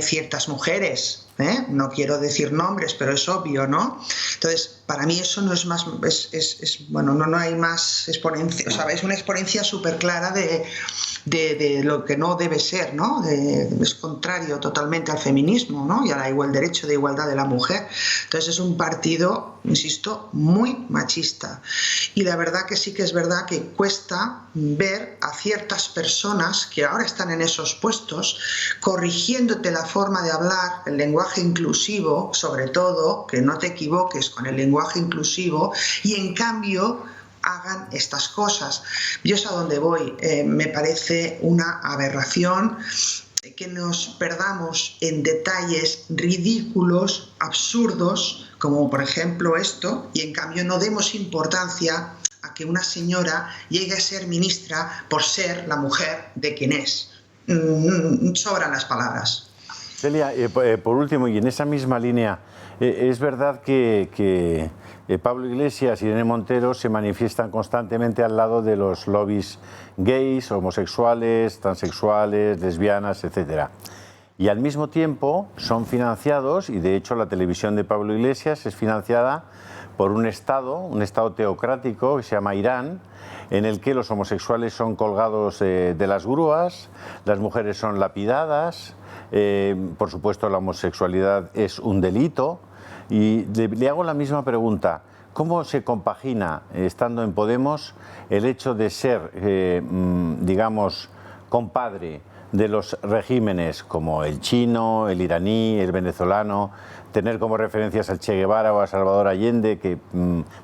ciertas mujeres. No quiero decir nombres, pero es obvio, ¿no? Entonces, para mí eso no es más, no hay más exponencia, o sea, es una exponencia súper clara de lo que no debe ser, ¿no? Es contrario totalmente al feminismo, ¿no? Y al derecho de igualdad de la mujer. Entonces es un partido, insisto, muy machista. Y la verdad que sí que es verdad que cuesta ver a ciertas personas que ahora están en esos puestos corrigiéndote la forma de hablar, el lenguaje inclusivo, sobre todo, que no te equivoques con el lenguaje inclusivo, y en cambio hagan estas cosas. Yo es a donde voy. Me parece una aberración que nos perdamos en detalles ridículos, absurdos, como por ejemplo esto, y en cambio no demos importancia a que una señora llegue a ser ministra por ser la mujer de quien es. Sobran las palabras. Celia, por último, y en esa misma línea, es verdad que Pablo Iglesias y Irene Montero se manifiestan constantemente al lado de los lobbies gays, homosexuales, transexuales, lesbianas, etc. Y al mismo tiempo son financiados, y de hecho la televisión de Pablo Iglesias es financiada por un Estado teocrático que se llama Irán, en el que los homosexuales son colgados de las grúas, las mujeres son lapidadas, por supuesto la homosexualidad es un delito. Y le hago la misma pregunta: ¿cómo se compagina, estando en Podemos, el hecho de ser, digamos, compadre de los regímenes como el chino, el iraní, el venezolano, tener como referencias al Che Guevara o a Salvador Allende, que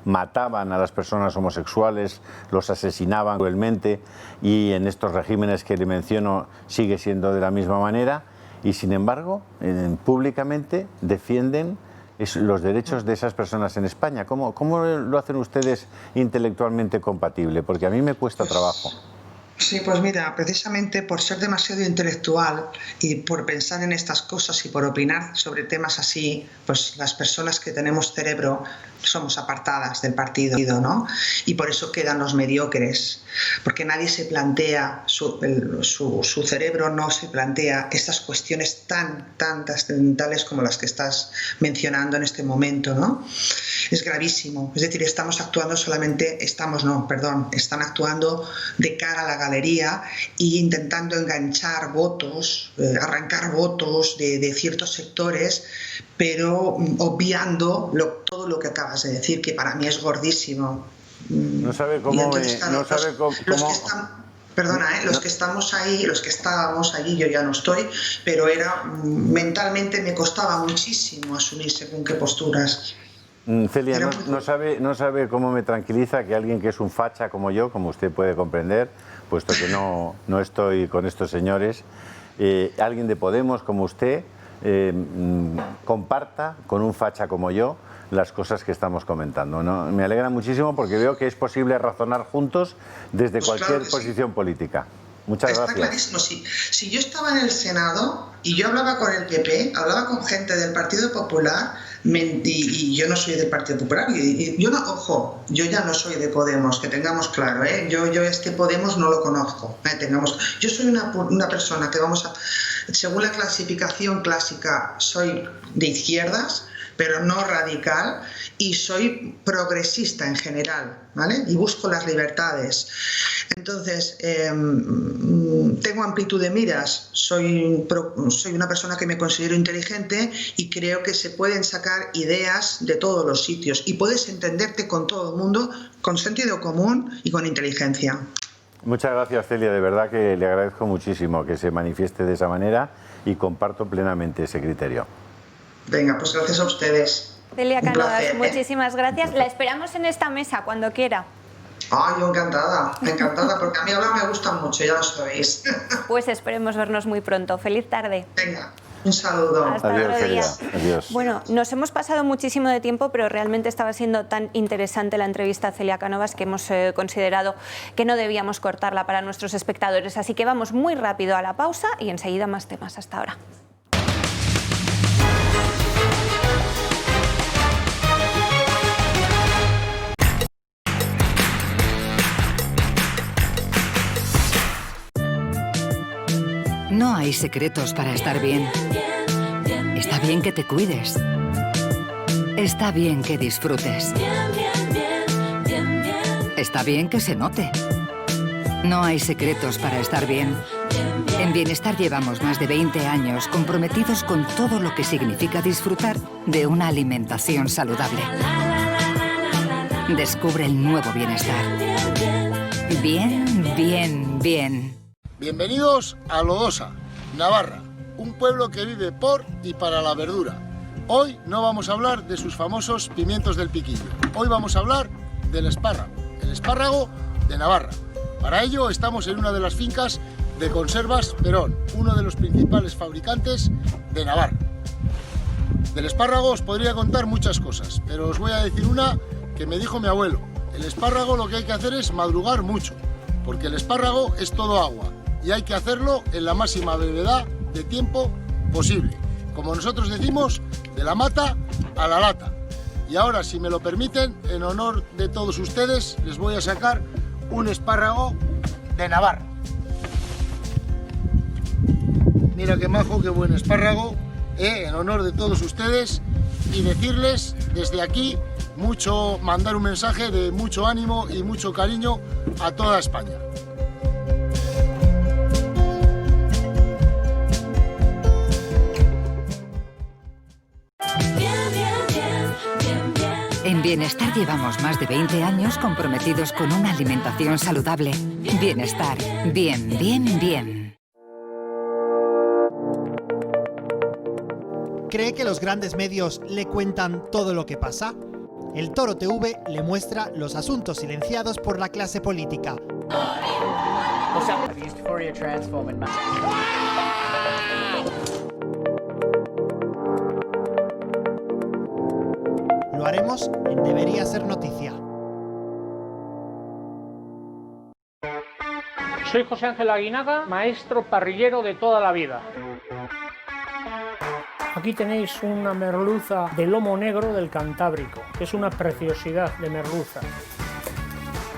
mataban a las personas homosexuales, los asesinaban cruelmente, y en estos regímenes que le menciono sigue siendo de la misma manera, y sin embargo, públicamente defienden los derechos de esas personas en España? ¿Cómo lo hacen ustedes intelectualmente compatible? Porque a mí me cuesta trabajo. Sí, pues mira, precisamente por ser demasiado intelectual y por pensar en estas cosas y por opinar sobre temas así, pues las personas que tenemos cerebro somos apartadas del partido, ¿no? Y por eso quedan los mediocres, porque nadie se plantea, su cerebro no se plantea estas cuestiones tan trascendentales como las que estás mencionando en este momento, ¿no? Es gravísimo, es decir, están actuando de cara a la galería e intentando enganchar votos, arrancar votos de ciertos sectores, pero obviando todo lo que acabas de decir, que para mí es gordísimo. No sabe cómo... Los que estamos ahí, los que estábamos allí, yo ya no estoy, pero mentalmente me costaba muchísimo asumir según qué posturas. Celia, no sabe cómo me tranquiliza que alguien que es un facha como yo, como usted puede comprender, puesto que no estoy con estos señores, alguien de Podemos como usted comparta con un facha como yo las cosas que estamos comentando, ¿no? Me alegra muchísimo porque veo que es posible razonar juntos desde cualquier posición política. Muchas gracias. Está clarísimo. Si yo estaba en el Senado y yo hablaba con el PP, hablaba con gente del Partido Popular, y yo no soy del Partido Popular, yo ya no soy de Podemos, que tengamos claro, yo este Podemos no lo conozco, yo soy una persona que según la clasificación clásica, soy de izquierdas, pero no radical, y soy progresista en general, ¿vale? Y busco las libertades. Entonces, tengo amplitud de miras, soy una persona que me considero inteligente y creo que se pueden sacar ideas de todos los sitios y puedes entenderte con todo el mundo con sentido común y con inteligencia. Muchas gracias, Celia, de verdad que le agradezco muchísimo que se manifieste de esa manera y comparto plenamente ese criterio. Venga, pues gracias a ustedes. Celia Un Cánovas, placer, ¿eh? muchísimas gracias. La esperamos en esta mesa cuando quiera. Ay, yo encantada, porque a mí hablar me gusta mucho, ya lo sabéis. Pues esperemos vernos muy pronto. Feliz tarde. Venga, un saludo. Hasta Adiós, otro día. Celia. Adiós. Bueno, nos hemos pasado muchísimo de tiempo, pero realmente estaba siendo tan interesante la entrevista a Celia Cánovas que hemos considerado que no debíamos cortarla para nuestros espectadores. Así que vamos muy rápido a la pausa y enseguida más temas. Hasta ahora. No hay secretos para estar bien. Está bien que te cuides. Está bien que disfrutes. Está bien que se note. No hay secretos para estar bien. En Bienestar llevamos más de 20 años comprometidos con todo lo que significa disfrutar de una alimentación saludable. Descubre el nuevo Bienestar. Bien, bien, bien. Bienvenidos a Lodosa, Navarra, un pueblo que vive por y para la verdura. Hoy no vamos a hablar de sus famosos pimientos del piquillo. Hoy vamos a hablar del espárrago, el espárrago de Navarra. Para ello estamos en una de las fincas de Conservas Perón, uno de los principales fabricantes de Navarra. Del espárrago os podría contar muchas cosas, pero os voy a decir una que me dijo mi abuelo. El espárrago lo que hay que hacer es madrugar mucho, porque el espárrago es todo agua y hay que hacerlo en la máxima brevedad de tiempo posible. Como nosotros decimos, de la mata a la lata. Y ahora, si me lo permiten, en honor de todos ustedes, les voy a sacar un espárrago de Navarra. Mira qué majo, qué buen espárrago, en honor de todos ustedes, y decirles desde aquí mandar un mensaje de mucho ánimo y mucho cariño a toda España. En Bienestar llevamos más de 20 años comprometidos con una alimentación saludable. Bienestar. Bien, bien, bien. ¿Cree que los grandes medios le cuentan todo lo que pasa? El Toro TV le muestra los asuntos silenciados por la clase política. Lo haremos en Debería Ser Noticia. Soy José Ángel Aguinaga, maestro parrillero de toda la vida. Aquí tenéis una merluza de lomo negro del Cantábrico, que es una preciosidad de merluza.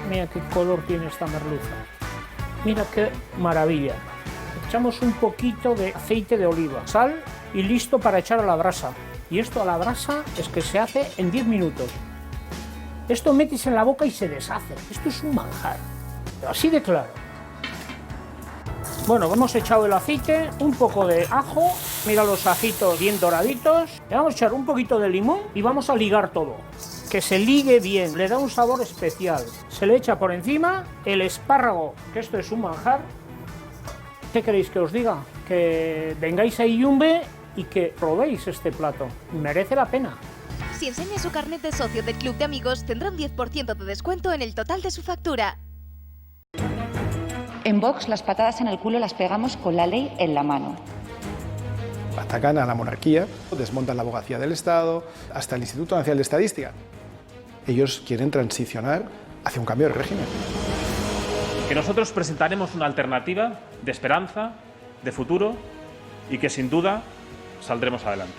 Mira qué color tiene esta merluza. Mira qué maravilla. Echamos un poquito de aceite de oliva, sal y listo para echar a la brasa. Y esto a la brasa es que se hace en 10 minutos. Esto metes en la boca y se deshace. Esto es un manjar. Así de claro. Bueno, hemos echado el aceite, un poco de ajo, mira los ajitos bien doraditos. Le vamos a echar un poquito de limón y vamos a ligar todo. Que se ligue bien, le da un sabor especial. Se le echa por encima el espárrago, que esto es un manjar. ¿Qué queréis que os diga? Que vengáis a Iyumbe y que probéis este plato. Merece la pena. Si enseña su carnet de socio del Club de Amigos, tendrá un 10% de descuento en el total de su factura. En Vox las patadas en el culo las pegamos con la ley en la mano. Atacan a la monarquía, desmontan la abogacía del Estado, hasta el Instituto Nacional de Estadística. Ellos quieren transicionar hacia un cambio de régimen. Que nosotros presentaremos una alternativa de esperanza, de futuro y que sin duda saldremos adelante.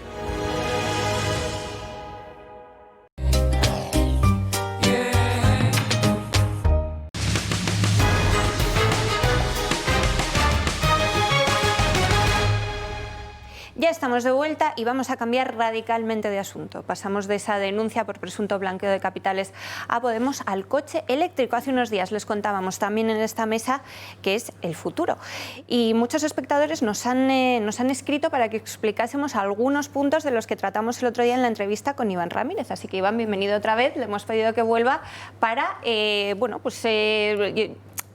Ya estamos de vuelta y vamos a cambiar radicalmente de asunto. Pasamos de esa denuncia por presunto blanqueo de capitales a Podemos al coche eléctrico. Hace unos días les contábamos también en esta mesa que es el futuro. Y muchos espectadores nos han escrito para que explicásemos algunos puntos de los que tratamos el otro día en la entrevista con Iván Ramírez. Así que Iván, bienvenido otra vez. Le hemos pedido que vuelva para,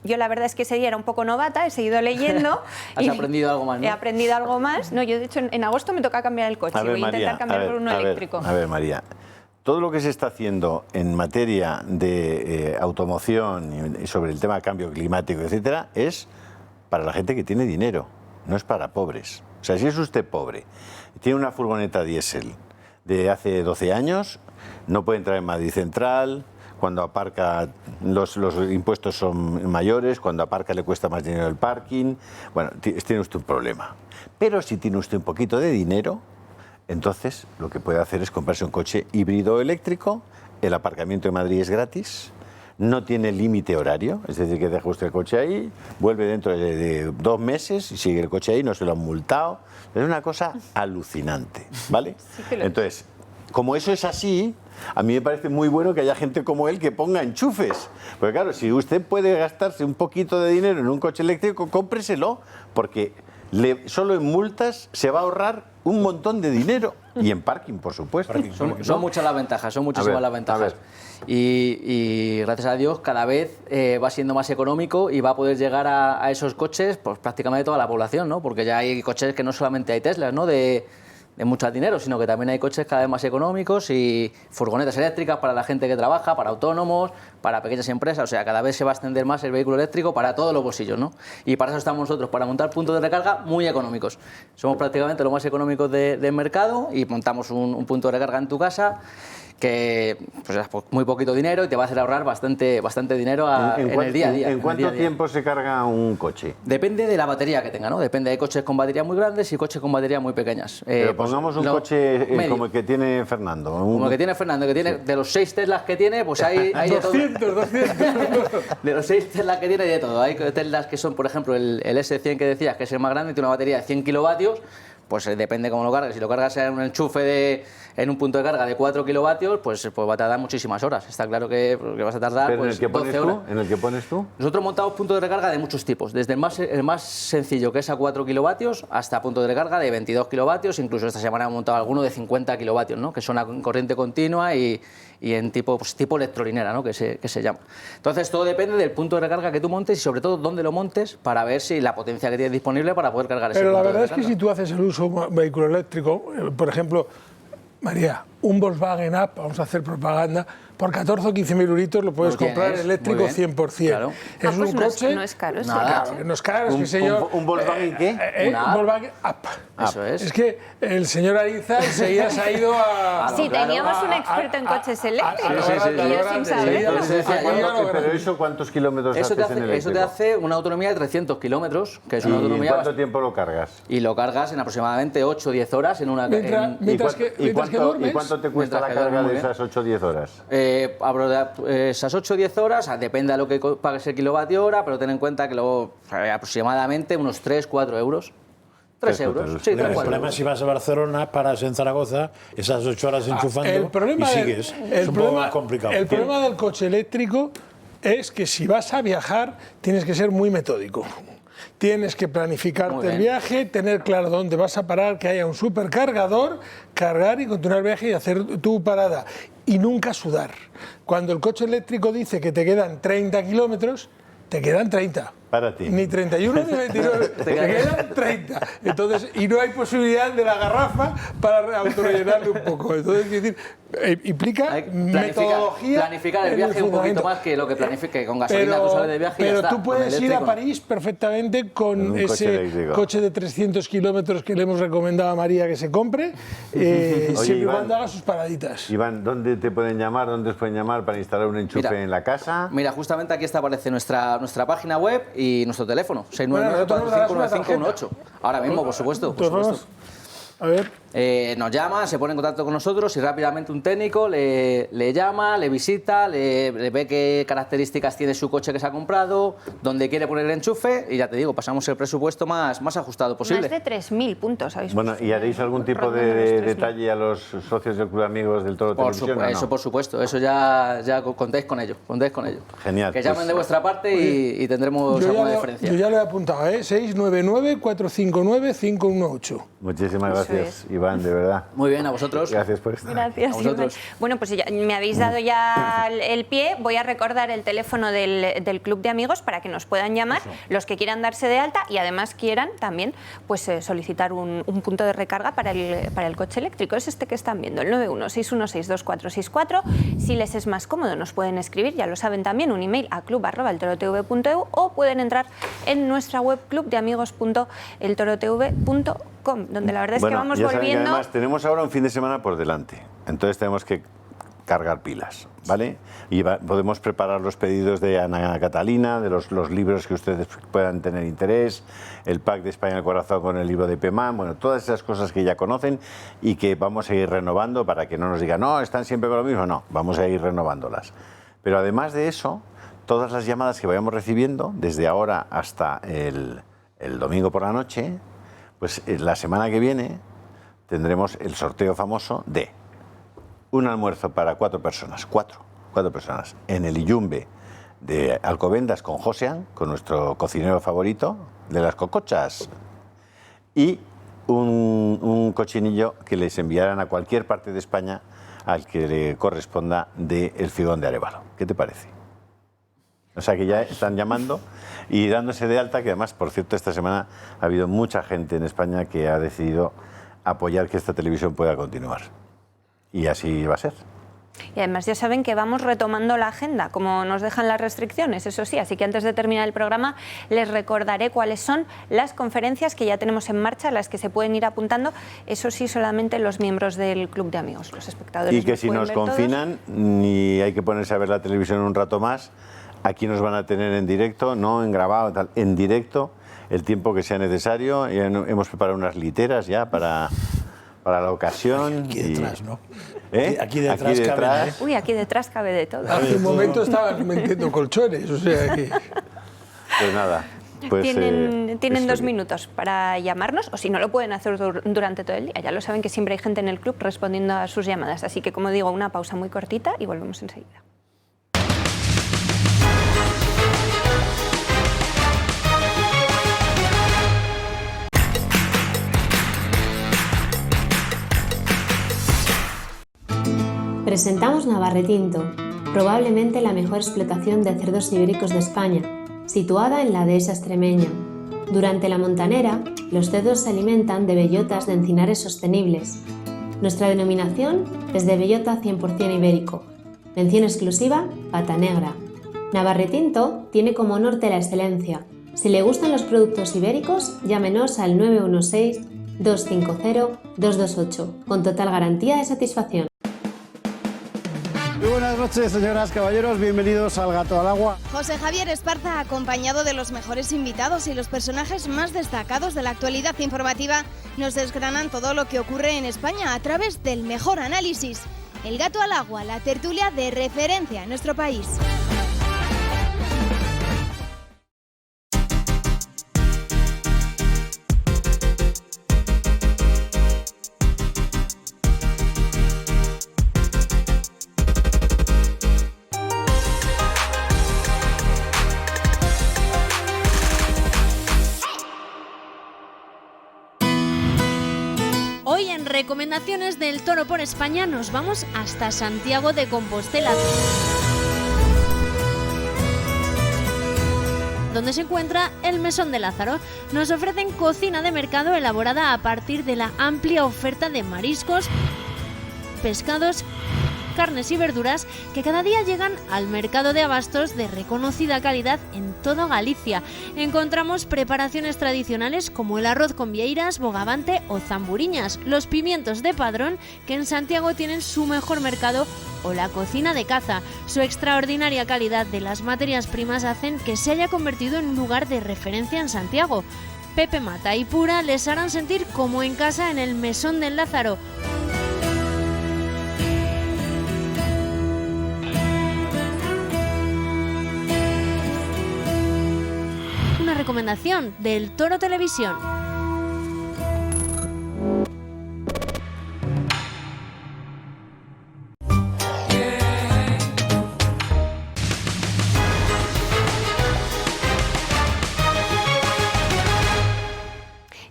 yo la verdad es que ese día era un poco novata, he seguido leyendo. ¿Has aprendido algo más, no? He aprendido algo más. No, yo de hecho en agosto me toca cambiar el coche, voy a intentar cambiar por uno eléctrico. A ver, María, todo lo que se está haciendo en materia de automoción y sobre el tema de cambio climático, etcétera, es para la gente que tiene dinero, no es para pobres. O sea, si es usted pobre, tiene una furgoneta diésel de hace 12 años, no puede entrar en Madrid Central, cuando aparca los impuestos son mayores, cuando aparca le cuesta más dinero el parking, bueno, tiene usted un problema. Pero si tiene usted un poquito de dinero, entonces lo que puede hacer es comprarse un coche híbrido eléctrico, el aparcamiento de Madrid es gratis, no tiene límite horario, es decir, que deja usted el coche ahí, vuelve dentro de 2 meses y sigue el coche ahí, no se lo han multado. Es una cosa alucinante, ¿vale? Sí que Entonces, como eso es así, a mí me parece muy bueno que haya gente como él que ponga enchufes. Porque claro, si usted puede gastarse un poquito de dinero en un coche eléctrico, cómpreselo, porque solo en multas se va a ahorrar un montón de dinero. Y en parking, por supuesto. Son muchas las ventajas, son muchísimas las ventajas. Y gracias a Dios cada vez va siendo más económico y va a poder llegar a esos coches pues prácticamente toda la población, ¿no? Porque ya hay coches que no solamente hay Teslas, ¿no? de mucho dinero, sino que también hay coches cada vez más económicos y furgonetas eléctricas para la gente que trabaja, para autónomos, para pequeñas empresas. O sea, cada vez se va a extender más el vehículo eléctrico para todos los bolsillos, ¿no? Y para eso estamos nosotros, para montar puntos de recarga muy económicos. Somos prácticamente los más económicos del mercado y montamos un punto de recarga en tu casa que pues es muy poquito dinero y te va a hacer ahorrar bastante dinero en el día a día. ¿En cuánto tiempo se carga un coche? Depende de la batería que tenga, ¿no? Depende de coches con baterías muy grandes y coches con baterías muy pequeñas. Pero pongamos un coche como el que tiene Fernando. Como el que tiene Fernando, que tiene de los 6 Teslas que tiene, pues hay de todo. 200. De los 6 Teslas que tiene, hay de todo. Hay Teslas que son, por ejemplo, el S100 que decías, que es el más grande, tiene una batería de 100 kilovatios. Pues depende cómo lo cargues. Si lo cargas en un enchufe en un punto de carga de 4 kilovatios, pues va a tardar muchísimas horas. Está claro que vas a tardar. ¿Pero pues, en el que 12 horas. ¿En el que pones tú? Nosotros montamos puntos de recarga de muchos tipos, desde el más sencillo, que es a 4 kilovatios, hasta puntos de recarga de 22 kilovatios. Incluso esta semana hemos montado alguno de 50 kilovatios, ¿no? Que son a corriente continua y en tipo electrolinera, ¿no? que se llama. Entonces todo depende del punto de recarga que tú montes y sobre todo dónde lo montes para ver si la potencia que tienes disponible para poder cargar ese punto de recarga. Pero la verdad es que si tú haces el uso de un vehículo eléctrico, por ejemplo, María, un Volkswagen Up, vamos a hacer propaganda, por 14 o 15.000 euritos lo puedes comprar eléctrico 100%. Claro. Es un coche... No es caro. No es caro, es que señor... ¿Un Volkswagen qué? Un Volkswagen Up. Eso es. Es que el señor Ariza enseguida se ha ido a... Sí, teníamos un experto en coches eléctricos. Y yo sin saberlo. Pero eso, ¿cuántos kilómetros haces en eléctrico? Eso te hace una autonomía de 300 kilómetros, que es una autonomía... ¿Y cuánto tiempo lo cargas? Y lo cargas en aproximadamente 8 o 10 mientras que duermes. ¿Y cuánto te cuesta la carga de esas 8 o 10 horas? Esas 8 o 10 horas, depende de lo que pagues el kilovatio hora, pero ten en cuenta que luego aproximadamente unos 3-4 euros. 3 euros. Sí, el problema es si vas a Barcelona, paras en Zaragoza, esas 8 horas enchufando y sigues. Es un poco más complicado. El problema del coche eléctrico es que si vas a viajar tienes que ser muy metódico. Tienes que planificarte el viaje, tener claro dónde vas a parar, que haya un supercargador, cargar y continuar el viaje y hacer tu parada. Y nunca sudar. Cuando el coche eléctrico dice que te quedan 30 kilómetros, te quedan 30. Para ti. Ni 31 ni 29, te quedan 30. Entonces, y no hay posibilidad de la garrafa para autorellenarle un poco. Entonces, es decir, implica metodología. Planificar el viaje un poquito más que lo que planifique con gasolina, tú sales de viaje y ya está. Pero tú puedes ir a París perfectamente con ese coche de 300 kilómetros que le hemos recomendado a María que se compre, siempre y cuando haga sus paraditas. Iván, ¿dónde te pueden llamar? ¿Dónde os pueden llamar para instalar un enchufe en la casa? Mira, justamente aquí aparece nuestra página web y nuestro teléfono, 699-451-518. Ahora mismo, por supuesto. A ver. Nos llama, se pone en contacto con nosotros y rápidamente un técnico le llama, le visita, le ve qué características tiene su coche que se ha comprado, dónde quiere poner el enchufe y ya te digo, pasamos el presupuesto más ajustado posible. Más de 3.000 puntos habéis puesto. Bueno, ¿y haréis algún tipo de detalle a los socios del Club de Amigos del Toro Televisión? Eso por supuesto, eso ya contéis con ello. Genial. Que llamen de vuestra parte y tendremos alguna diferencia. Yo ya lo he apuntado, 699-459-518. Muchísimas gracias. Iván, de verdad. Muy bien, a vosotros. Gracias por estar. Gracias, A vosotros. Iván. Bueno, pues ya, me habéis dado ya el pie. Voy a recordar el teléfono del Club de Amigos para que nos puedan llamar los que quieran darse de alta y además quieran también pues, solicitar un punto de recarga para el coche eléctrico. Es este que están viendo, el 916162464. Si les es más cómodo, nos pueden escribir, ya lo saben también, un email a club@eltorotv.eu o pueden entrar en nuestra web clubdeamigos.eltorotv.com, donde la verdad es que vamos ya saben que volviendo. además tenemos ahora un fin de semana por delante, entonces tenemos que cargar pilas, ¿vale? Y podemos preparar los pedidos de Ana Catalina, de los libros que ustedes puedan tener interés, el pack de España al Corazón con el libro de Pemán, bueno, todas esas cosas que ya conocen y que vamos a ir renovando para que no nos digan, no, están siempre con lo mismo, no, vamos a ir renovándolas. Pero además de eso, todas las llamadas que vayamos recibiendo, desde ahora hasta el domingo por la noche, pues la semana que viene tendremos el sorteo famoso de un almuerzo para 4 personas, cuatro personas, en el Iyumbe de Alcobendas con Josean, con nuestro cocinero favorito de las cocochas, y un cochinillo que les enviarán a cualquier parte de España al que le corresponda del Figón de Arévalo. ¿Qué te parece? O sea que ya están llamando y dándose de alta, que además, por cierto, esta semana ha habido mucha gente en España que ha decidido apoyar que esta televisión pueda continuar. Y así va a ser. Y además ya saben que vamos retomando la agenda, como nos dejan las restricciones, eso sí. Así que antes de terminar el programa les recordaré cuáles son las conferencias que ya tenemos en marcha, las que se pueden ir apuntando. Eso sí, solamente los miembros del Club de Amigos, los espectadores. Y que si nos confinan, ni hay que ponerse a ver la televisión un rato más. Aquí nos van a tener en directo, no en grabado, tal, en directo, el tiempo que sea necesario. Ya hemos preparado unas literas ya para la ocasión. Aquí detrás, ¿no? ¿Eh? Aquí detrás cabe, ¿eh? Uy, aquí detrás cabe de todo. Hace un momento estaban metiendo colchones, o sea que... Pues nada. Pues, tienen 2 minutos para llamarnos, o si no lo pueden hacer durante todo el día. Ya lo saben que siempre hay gente en el club respondiendo a sus llamadas. Así que, como digo, una pausa muy cortita y volvemos enseguida. Presentamos Navarretinto, probablemente la mejor explotación de cerdos ibéricos de España, situada en la dehesa extremeña. Durante la montanera, los cerdos se alimentan de bellotas de encinares sostenibles. Nuestra denominación es de bellota 100% ibérico. Mención exclusiva, pata negra. Navarretinto tiene como norte la excelencia. Si le gustan los productos ibéricos, llámenos al 916-250-228, con total garantía de satisfacción. Muy buenas noches, señoras, caballeros, bienvenidos al Gato al Agua. José Javier Esparza, acompañado de los mejores invitados y los personajes más destacados de la actualidad informativa, nos desgranan todo lo que ocurre en España a través del mejor análisis. El Gato al Agua, la tertulia de referencia en nuestro país. Hoy en Recomendaciones del Toro por España nos vamos hasta Santiago de Compostela, donde se encuentra el Mesón de Lázaro. Nos ofrecen cocina de mercado elaborada a partir de la amplia oferta de mariscos, pescados, carnes y verduras que cada día llegan al mercado de abastos de reconocida calidad en toda Galicia. Encontramos preparaciones tradicionales como el arroz con vieiras, bogavante o zamburiñas, los pimientos de Padrón, que en Santiago tienen su mejor mercado, o la cocina de caza. Su extraordinaria calidad de las materias primas hacen que se haya convertido en un lugar de referencia en Santiago. Pepe Mata y Pura les harán sentir como en casa en el Mesón del Lázaro. Una recomendación del Toro Televisión.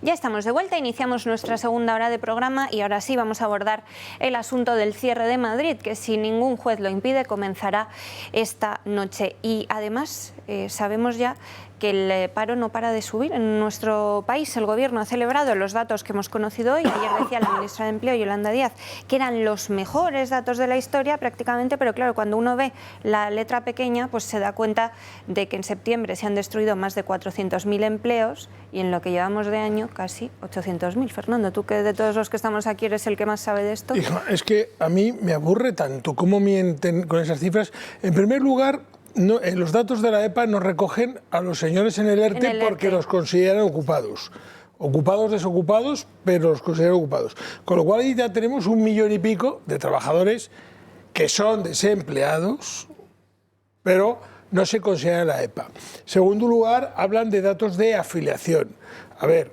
Ya estamos de vuelta, iniciamos nuestra segunda hora de programa y ahora sí vamos a abordar el asunto del cierre de Madrid, que si ningún juez lo impide comenzará esta noche. Y además sabemos ya que el paro no para de subir en nuestro país. El Gobierno ha celebrado los datos que hemos conocido hoy. Ayer decía la ministra de Empleo, Yolanda Díaz, que eran los mejores datos de la historia prácticamente, pero claro, cuando uno ve la letra pequeña, pues se da cuenta de que en septiembre se han destruido más de 400.000 empleos y en lo que llevamos de año casi 800.000. Fernando, tú que de todos los que estamos aquí eres el que más sabe de esto. Hija, es que a mí me aburre tanto cómo mienten con esas cifras. En primer lugar, los datos de la EPA nos recogen a los señores en el ERTE porque los consideran ocupados. Ocupados, desocupados, pero los consideran ocupados. Con lo cual ahí ya tenemos 1 millón y pico de trabajadores que son desempleados, pero no se considera la EPA. En segundo lugar, hablan de datos de afiliación. A ver,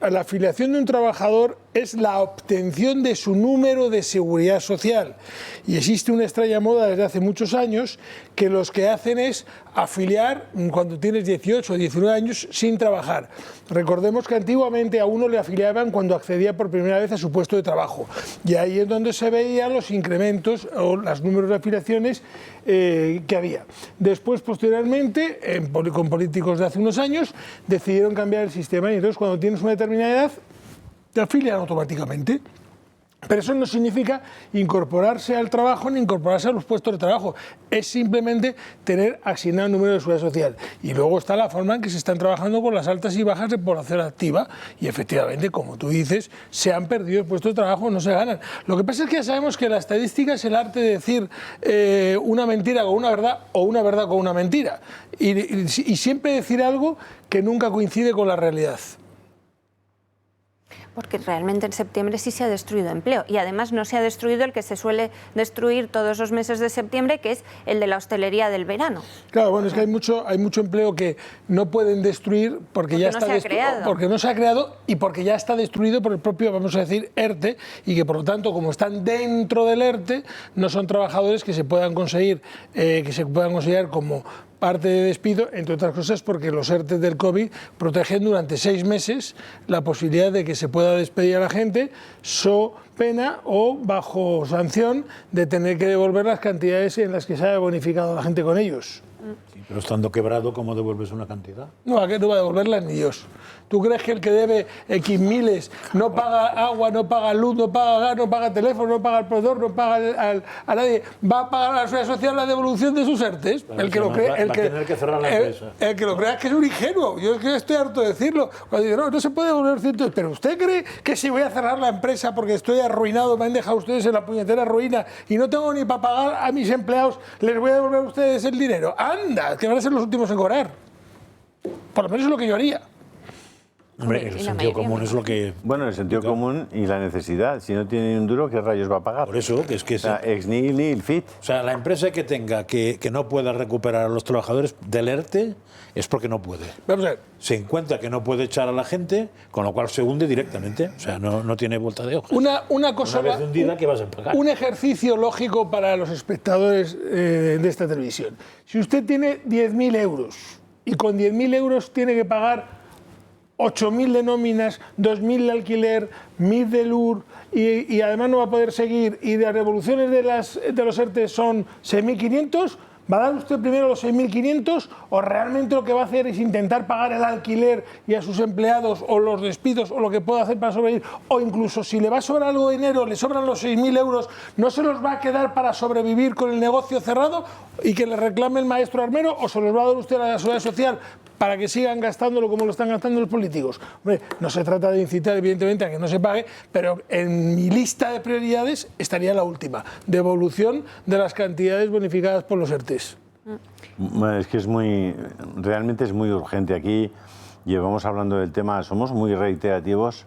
la afiliación de un trabajador es la obtención de su número de seguridad social. Y existe una extraña moda desde hace muchos años que los que hacen es afiliar cuando tienes 18 o 19 años sin trabajar. Recordemos que antiguamente a uno le afiliaban cuando accedía por primera vez a su puesto de trabajo. Y ahí es donde se veían los incrementos o los números de afiliaciones que había. Después, posteriormente, con políticos de hace unos años, decidieron cambiar el sistema y entonces cuando tienes una determinada edad, te afilian automáticamente. Pero eso no significa incorporarse al trabajo ni incorporarse a los puestos de trabajo. Es simplemente tener asignado un número de seguridad social. Y luego está la forma en que se están trabajando con las altas y bajas de población activa. Y efectivamente, como tú dices, se han perdido el puesto de trabajo, no se ganan. Lo que pasa es que ya sabemos que la estadística es el arte de decir una mentira con una verdad o una verdad con una mentira. Y siempre decir algo que nunca coincide con la realidad. Porque realmente en septiembre sí se ha destruido empleo y además no se ha destruido el que se suele destruir todos los meses de septiembre, que es el de la hostelería del verano. Claro, bueno, es que hay mucho empleo que no pueden destruir porque ya está destruido, porque no se ha creado y porque ya está destruido por el propio, vamos a decir, ERTE, y que por lo tanto, como están dentro del ERTE, no son trabajadores que se puedan conseguir, considerar como parte de despido, entre otras cosas porque los ERTE del COVID protegen durante 6 meses la posibilidad de que se pueda despedir a la gente so pena o bajo sanción de tener que devolver las cantidades en las que se haya bonificado a la gente con ellos. Sí, pero estando quebrado, ¿cómo devuelves una cantidad? No, ¿a qué no va a devolverlas ni Dios? ¿Tú crees que el que debe X miles no paga agua, no paga luz, no paga gas, no paga teléfono, no paga el proveedor, no paga a nadie? ¿Va a pagar a la seguridad social la devolución de sus ERTEs? El que lo crea, el que lo crea es que es un ingenuo. Yo es que estoy harto de decirlo. Cuando digo, no se puede devolver cientos. Pero ¿usted cree que si voy a cerrar la empresa porque estoy arruinado, me han dejado ustedes en la puñetera ruina y no tengo ni para pagar a mis empleados, les voy a devolver a ustedes el dinero? ¡Anda! Que van a ser los últimos en cobrar. Por lo menos es lo que yo haría. Hombre, el sentido común es lo que... Bueno, el sentido común y la necesidad. Si no tiene ni un duro, ¿qué rayos va a pagar? Por eso, que es que... O sea, ex nihil nihil fit. O sea, la empresa que tenga que no pueda recuperar a los trabajadores del ERTE es porque no puede. Vamos a ver. Se encuentra que no puede echar a la gente, con lo cual se hunde directamente. O sea, no tiene vuelta de hoja. Una cosa... Una vez hundida, ¿qué vas a pagar? Un ejercicio lógico para los espectadores de esta televisión. Si usted tiene 10.000 euros y con 10.000 euros tiene que pagar 8.000 de nóminas, 2.000 de alquiler, 1.000 de LUR y además no va a poder seguir y de las devoluciones de los ERTE son 6.500, ¿va a dar usted primero los 6.500 o realmente lo que va a hacer es intentar pagar el alquiler y a sus empleados o los despidos o lo que pueda hacer para sobrevivir? O incluso si le va a sobrar algo de dinero, le sobran los 6.000 euros, ¿no se los va a quedar para sobrevivir con el negocio cerrado y que le reclame el maestro armero o se los va a dar usted a la seguridad social para que sigan gastándolo como lo están gastando los políticos? Hombre, no se trata de incitar evidentemente a que no se pague, pero en mi lista de prioridades estaría la última, devolución de las cantidades bonificadas por los ERTEs. Bueno, es que realmente es muy urgente. Aquí llevamos hablando del tema, somos muy reiterativos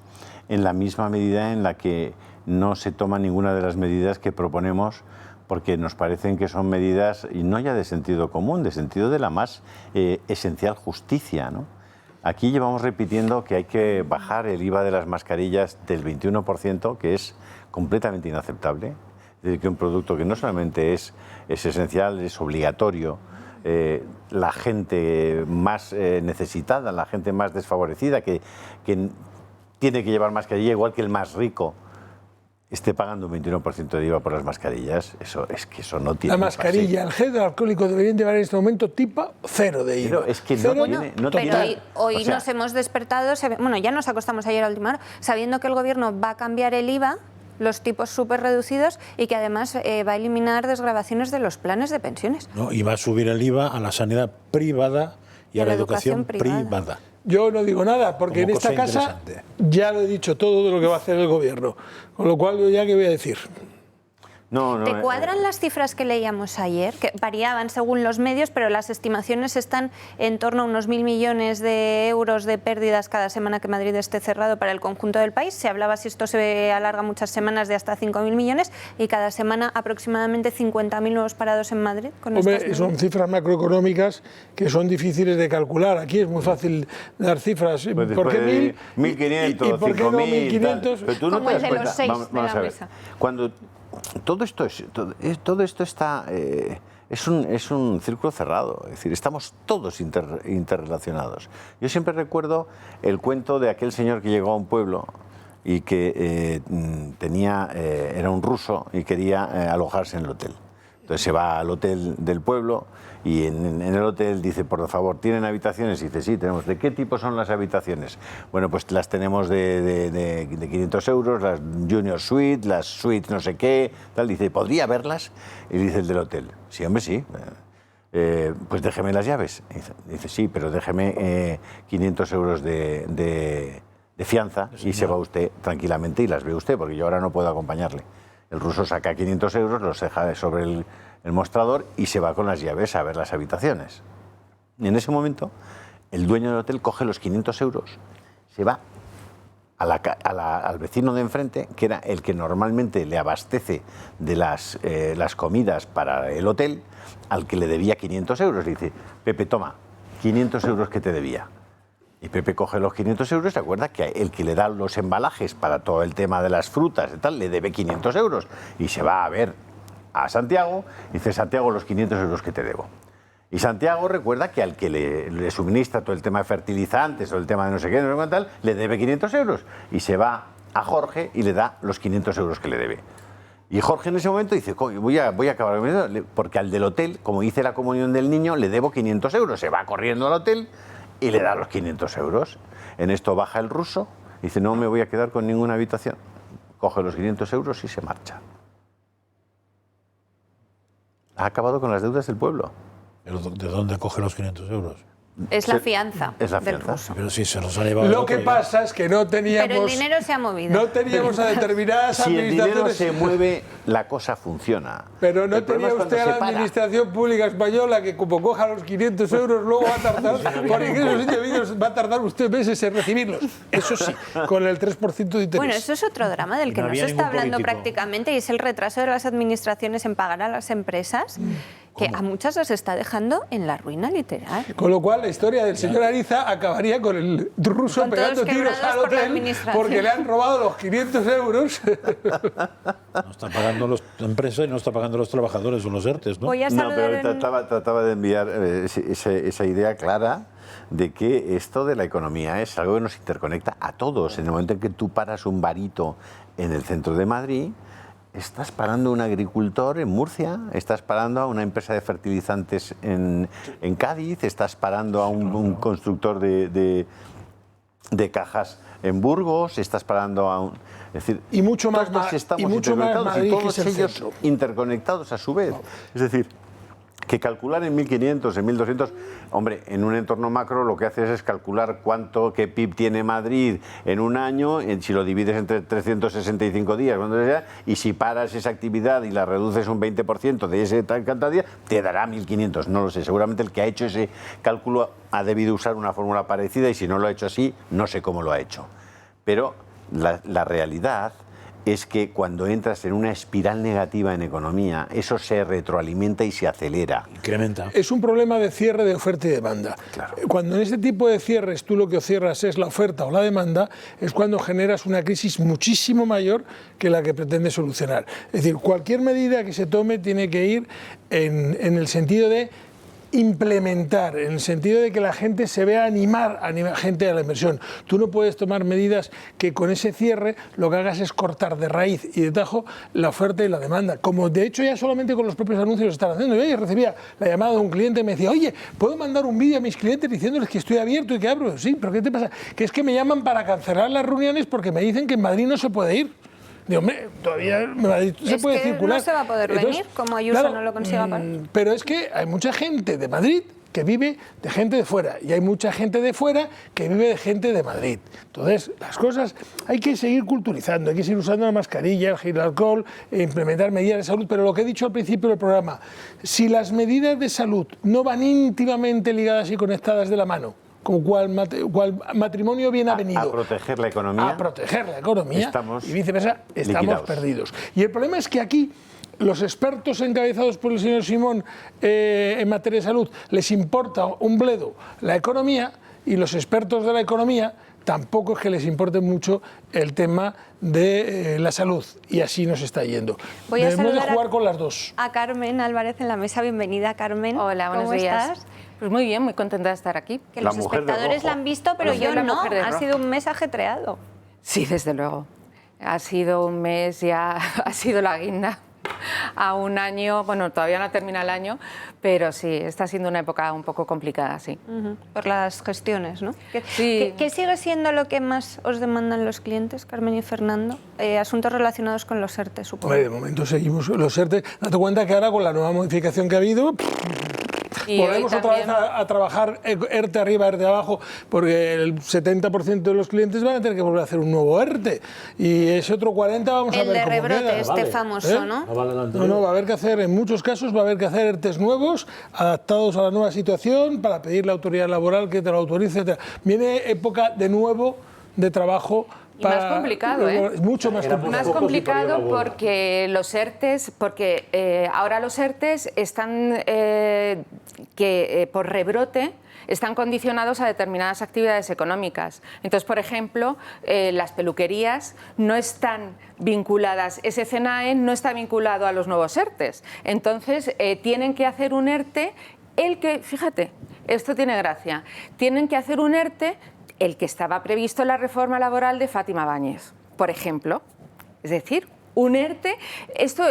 en la misma medida en la que no se toma ninguna de las medidas que proponemos, porque nos parecen que son medidas, y no ya de sentido común, de sentido de la más esencial justicia, ¿no? Aquí llevamos repitiendo que hay que bajar el IVA de las mascarillas del 21%, que es completamente inaceptable. Es decir, que un producto que no solamente es esencial, es obligatorio. La gente más necesitada, la gente más desfavorecida, que tiene que llevar mascarilla, igual que el más rico esté pagando un 21% de IVA por las mascarillas. Eso no tiene. La mascarilla, el gel alcohólico deberían llevar en este momento tipo 0 de IVA. Pero es que Pero hoy nos hemos despertado, bueno, ya nos acostamos ayer a última hora, sabiendo que el gobierno va a cambiar el IVA, los tipos súper reducidos, y que además va a eliminar desgravaciones de los planes de pensiones. No, y va a subir el IVA a la sanidad privada y a la educación privada. Yo no digo nada, porque en esta casa ya lo he dicho todo de lo que va a hacer el gobierno. Con lo cual, yo ya qué voy a decir. ¿Te cuadran las cifras que leíamos ayer? Que variaban según los medios, pero las estimaciones están en torno a unos 1.000 millones de euros de pérdidas cada semana que Madrid esté cerrado para el conjunto del país. Se hablaba, si esto se alarga muchas semanas, de hasta 5.000 millones, y cada semana aproximadamente 50.000 nuevos parados en Madrid. Hombre, son cifras macroeconómicas que son difíciles de calcular. Aquí es muy fácil dar cifras. Pues ¿Por qué 1.500, 5.000? ¿Y por qué no 1.500? Pero tú no como te el das de cuenta. los 6 de la mesa. Cuando todo esto está es un círculo cerrado, es decir, estamos todos interrelacionados. Yo siempre recuerdo el cuento de aquel señor que llegó a un pueblo y que era un ruso y quería alojarse en el hotel. Entonces se va al hotel del pueblo y en el hotel dice, por favor, ¿tienen habitaciones? Y dice, sí, tenemos. ¿De qué tipo son las habitaciones? Bueno, pues las tenemos de 500 euros, las Junior Suite, las Suite no sé qué, tal. Dice, ¿podría verlas? Y dice el del hotel, sí, hombre, sí. Pues déjeme las llaves. Dice, sí, pero déjeme 500 euros de fianza y se va usted tranquilamente y las ve usted, porque yo ahora no puedo acompañarle. El ruso saca 500 euros, los deja sobre el mostrador y se va con las llaves a ver las habitaciones. Y en ese momento, el dueño del hotel coge los 500 euros, se va al vecino de enfrente, que era el que normalmente le abastece de las comidas para el hotel, al que le debía 500 euros. Le dice, Pepe, toma, 500 euros que te debía. Y Pepe coge los 500 euros y se acuerda que el que le da los embalajes para todo el tema de las frutas y tal, le debe 500 euros. Y se va a ver a Santiago y dice, Santiago, los 500 euros que te debo. Y Santiago recuerda que al que le suministra todo el tema de fertilizantes o el tema de no sé qué, no sé qué tal, le debe 500 euros. Y se va a Jorge y le da los 500 euros que le debe. Y Jorge en ese momento dice, voy a acabar, porque al del hotel, como hice la comunión del niño, le debo 500 euros. Se va corriendo al hotel y le da los 500 euros. En esto baja el ruso y dice, no me voy a quedar con ninguna habitación. Coge los 500 euros y se marcha. Ha acabado con las deudas del pueblo. ¿Pero de dónde coge los 500 euros? Es la fianza. Es la del fianza. ruso. Pero sí, se los ha llevado. Lo que pasa es que no teníamos... Pero el dinero se ha movido. No teníamos a determinadas Si el dinero administraciones... se mueve, la cosa funciona. Pero no El problema tenía es cuando usted a se la para. administración pública española que como coja los 500 euros luego va a tardar, por ingresos indebidos, va a tardar usted meses en recibirlos. Eso sí, con el 3% de interés. Bueno, eso es otro drama del que no se está hablando prácticamente, y es el retraso de las administraciones en pagar a las empresas, que a muchas las está dejando en la ruina literal. Con lo cual, la historia del señor Ariza acabaría con el ruso Con pegando todos tiros quebrados al por la hotel administración. porque le han robado los 500 euros. No está pagando la empresa y no está pagando los trabajadores o los ERTES, ¿no? Voy a No, saludar pero trataba de enviar esa idea clara de que esto de la economía es algo que nos interconecta a todos. En el momento en que tú paras un varito en el centro de Madrid, estás parando a un agricultor en Murcia, estás parando a una empresa de fertilizantes en Cádiz, estás parando a un constructor de cajas en Burgos, estás parando a un... Es decir, y mucho más todos estamos y mucho más interconectados Madrid, y todos que es el ellos centro. interconectados a su vez. Es decir, que calcular en 1.500, en 1.200, hombre, en un entorno macro lo que haces es calcular qué PIB tiene Madrid en un año, si lo divides entre 365 días, cuando sea, y si paras esa actividad y la reduces un 20% de ese tal cantidad de días, te dará 1.500, no lo sé. Seguramente el que ha hecho ese cálculo ha debido usar una fórmula parecida y si no lo ha hecho así, no sé cómo lo ha hecho. Pero la realidad es que cuando entras en una espiral negativa en economía, eso se retroalimenta y se acelera. Incrementa. Es un problema de cierre de oferta y demanda. Claro. Cuando en este tipo de cierres tú lo que cierras es la oferta o la demanda, es cuando generas una crisis muchísimo mayor que la que pretendes solucionar. Es decir, cualquier medida que se tome tiene que ir en el sentido de implementar, en el sentido de que la gente se vea animar gente a la inversión. Tú no puedes tomar medidas que con ese cierre lo que hagas es cortar de raíz y de tajo la oferta y la demanda, como de hecho ya solamente con los propios anuncios lo están haciendo. Yo ayer recibía la llamada de un cliente y me decía, oye, ¿puedo mandar un vídeo a mis clientes diciéndoles que estoy abierto y que abro? Sí, pero ¿qué te pasa? Que es que me llaman para cancelar las reuniones porque me dicen que en Madrid no se puede ir. Digo, hombre, todavía en Madrid se puede circular. No se va a poder venir, como Ayuso no lo consiga parar. Pero es que hay mucha gente de Madrid que vive de gente de fuera y hay mucha gente de fuera que vive de gente de Madrid. Entonces, las cosas hay que seguir culturizando, hay que seguir usando la mascarilla, el gel alcohol, implementar medidas de salud, pero lo que he dicho al principio del programa, si las medidas de salud no van íntimamente ligadas y conectadas de la mano, como cual matrimonio bien avenido. A proteger la economía. A proteger la economía y viceversa, estamos liquidados. Perdidos. Y el problema es que aquí los expertos encabezados por el señor Simón en materia de salud les importa un bledo la economía y los expertos de la economía tampoco es que les importe mucho el tema de la salud y así nos está yendo. Debemos de jugar con las dos. A Carmen Álvarez en la mesa. Bienvenida, Carmen. Hola, buenos días. ¿Estás? Pues muy bien, muy contenta de estar aquí. Que los espectadores la han visto, pero yo no. Ha sido un mes ajetreado. Sí, desde luego. Ha sido un mes ya, ha sido la guinda a un año, bueno, todavía no termina el año, pero sí, está siendo una época un poco complicada, sí. Por las gestiones, ¿no? Sí. ¿Qué sigue siendo lo que más os demandan los clientes, Carmen y Fernando? Asuntos relacionados con los ERTE, supongo. De momento seguimos los ERTE. Date cuenta que ahora con la nueva modificación que ha habido... Y volvemos otra vez a trabajar ERTE arriba, ERTE abajo, porque el 70% de los clientes van a tener que volver a hacer un nuevo ERTE. Y ese otro 40% vamos a ver cómo queda. El de rebrote, famoso, ¿no? No, va a haber que hacer, en muchos casos, va a haber que hacer ERTEs nuevos, adaptados a la nueva situación, para pedir la autoridad laboral que te lo autorice, etc. Viene época de nuevo de trabajo. Y más complicado, ¿eh? Mucho más complicado. Más complicado porque los ERTEs, ahora los ERTEs están por rebrote están condicionados a determinadas actividades económicas. Entonces, por ejemplo, las peluquerías no están vinculadas, ese CNAE no está vinculado a los nuevos ERTEs. Entonces, tienen que hacer un ERTE, fíjate, esto tiene gracia, tienen que hacer un ERTE el que estaba previsto en la reforma laboral de Fátima Báñez, por ejemplo. Es decir, un ERTE, esto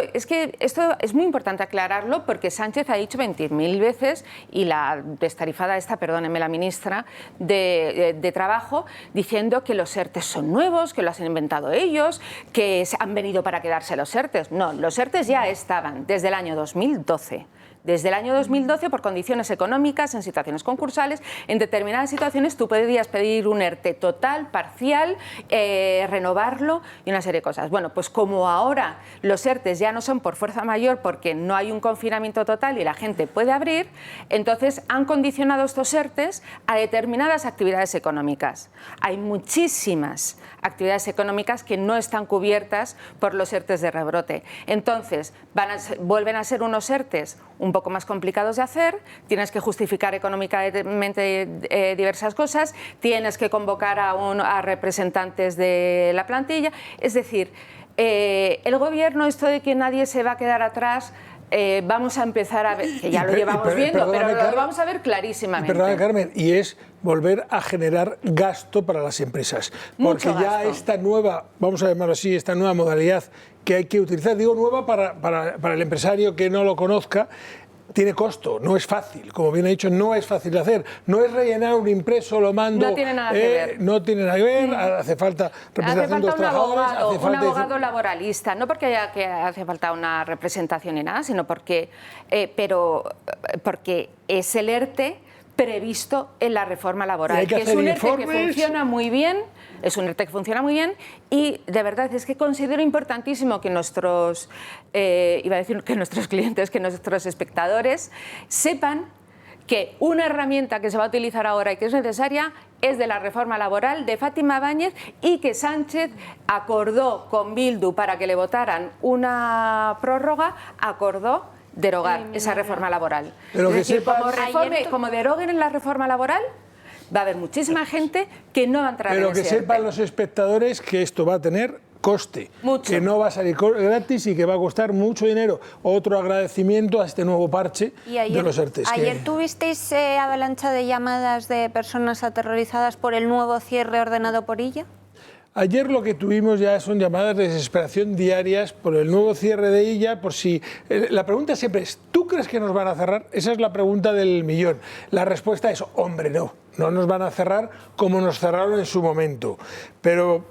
es muy importante aclararlo porque Sánchez ha dicho 20.000 veces, y la destarifada perdóneme la ministra de Trabajo, diciendo que los ERTEs son nuevos, que los han inventado ellos, que han venido para quedarse los ERTEs. No, los ERTEs ya estaban desde el año 2012. Desde el año 2012, por condiciones económicas, en situaciones concursales, en determinadas situaciones tú podías pedir un ERTE total, parcial, renovarlo y una serie de cosas. Bueno, pues como ahora los ERTEs ya no son por fuerza mayor porque no hay un confinamiento total y la gente puede abrir, entonces han condicionado estos ERTEs a determinadas actividades económicas. Hay muchísimas actividades económicas que no están cubiertas por los ERTEs de rebrote. Entonces, vuelven a ser unos ERTEs un poco más complicados de hacer, tienes que justificar económicamente diversas cosas, tienes que convocar a representantes de la plantilla. Es decir, el gobierno, esto de que nadie se va a quedar atrás, vamos a empezar a ver, que ya lo llevamos viendo, pero lo vamos a ver clarísimamente. Perdóname, Carmen, y es volver a generar gasto para las empresas. Porque ya esta nueva, vamos a llamarlo así, esta nueva modalidad que hay que utilizar, digo nueva para el empresario que no lo conozca, tiene costo, no es fácil, como bien ha dicho, no es fácil de hacer, no es rellenar un impreso, lo mando... No tiene nada que ver. No tiene nada que ver, hace falta representación de los trabajadores... Un abogado laboralista, no porque hace falta una representación ni nada, sino porque es el ERTE previsto en la reforma laboral, que es un ERTE que funciona muy bien, y de verdad es que considero importantísimo que nuestros clientes, que nuestros espectadores sepan que una herramienta que se va a utilizar ahora y que es necesaria es de la reforma laboral de Fátima Báñez, y que Sánchez acordó con Bildu para que le votaran una prórroga, acordó derogar esa reforma laboral. Pero es decir, como deroguen en la reforma laboral, va a haber muchísima gente que no va a entrar en ese ERTE. Pero que sepan los espectadores que esto va a tener coste, Mucho. que no va a salir gratis y que va a costar mucho dinero. Otro agradecimiento a este nuevo parche de los ERTEs. Ayer tuvisteis avalancha de llamadas de personas aterrorizadas por el nuevo cierre ordenado por Illa. Ayer lo que tuvimos ya son llamadas de desesperación diarias por el nuevo cierre de Illa, por si... La pregunta siempre es, ¿tú crees que nos van a cerrar? Esa es la pregunta del millón. La respuesta es, hombre, no nos van a cerrar como nos cerraron en su momento. Pero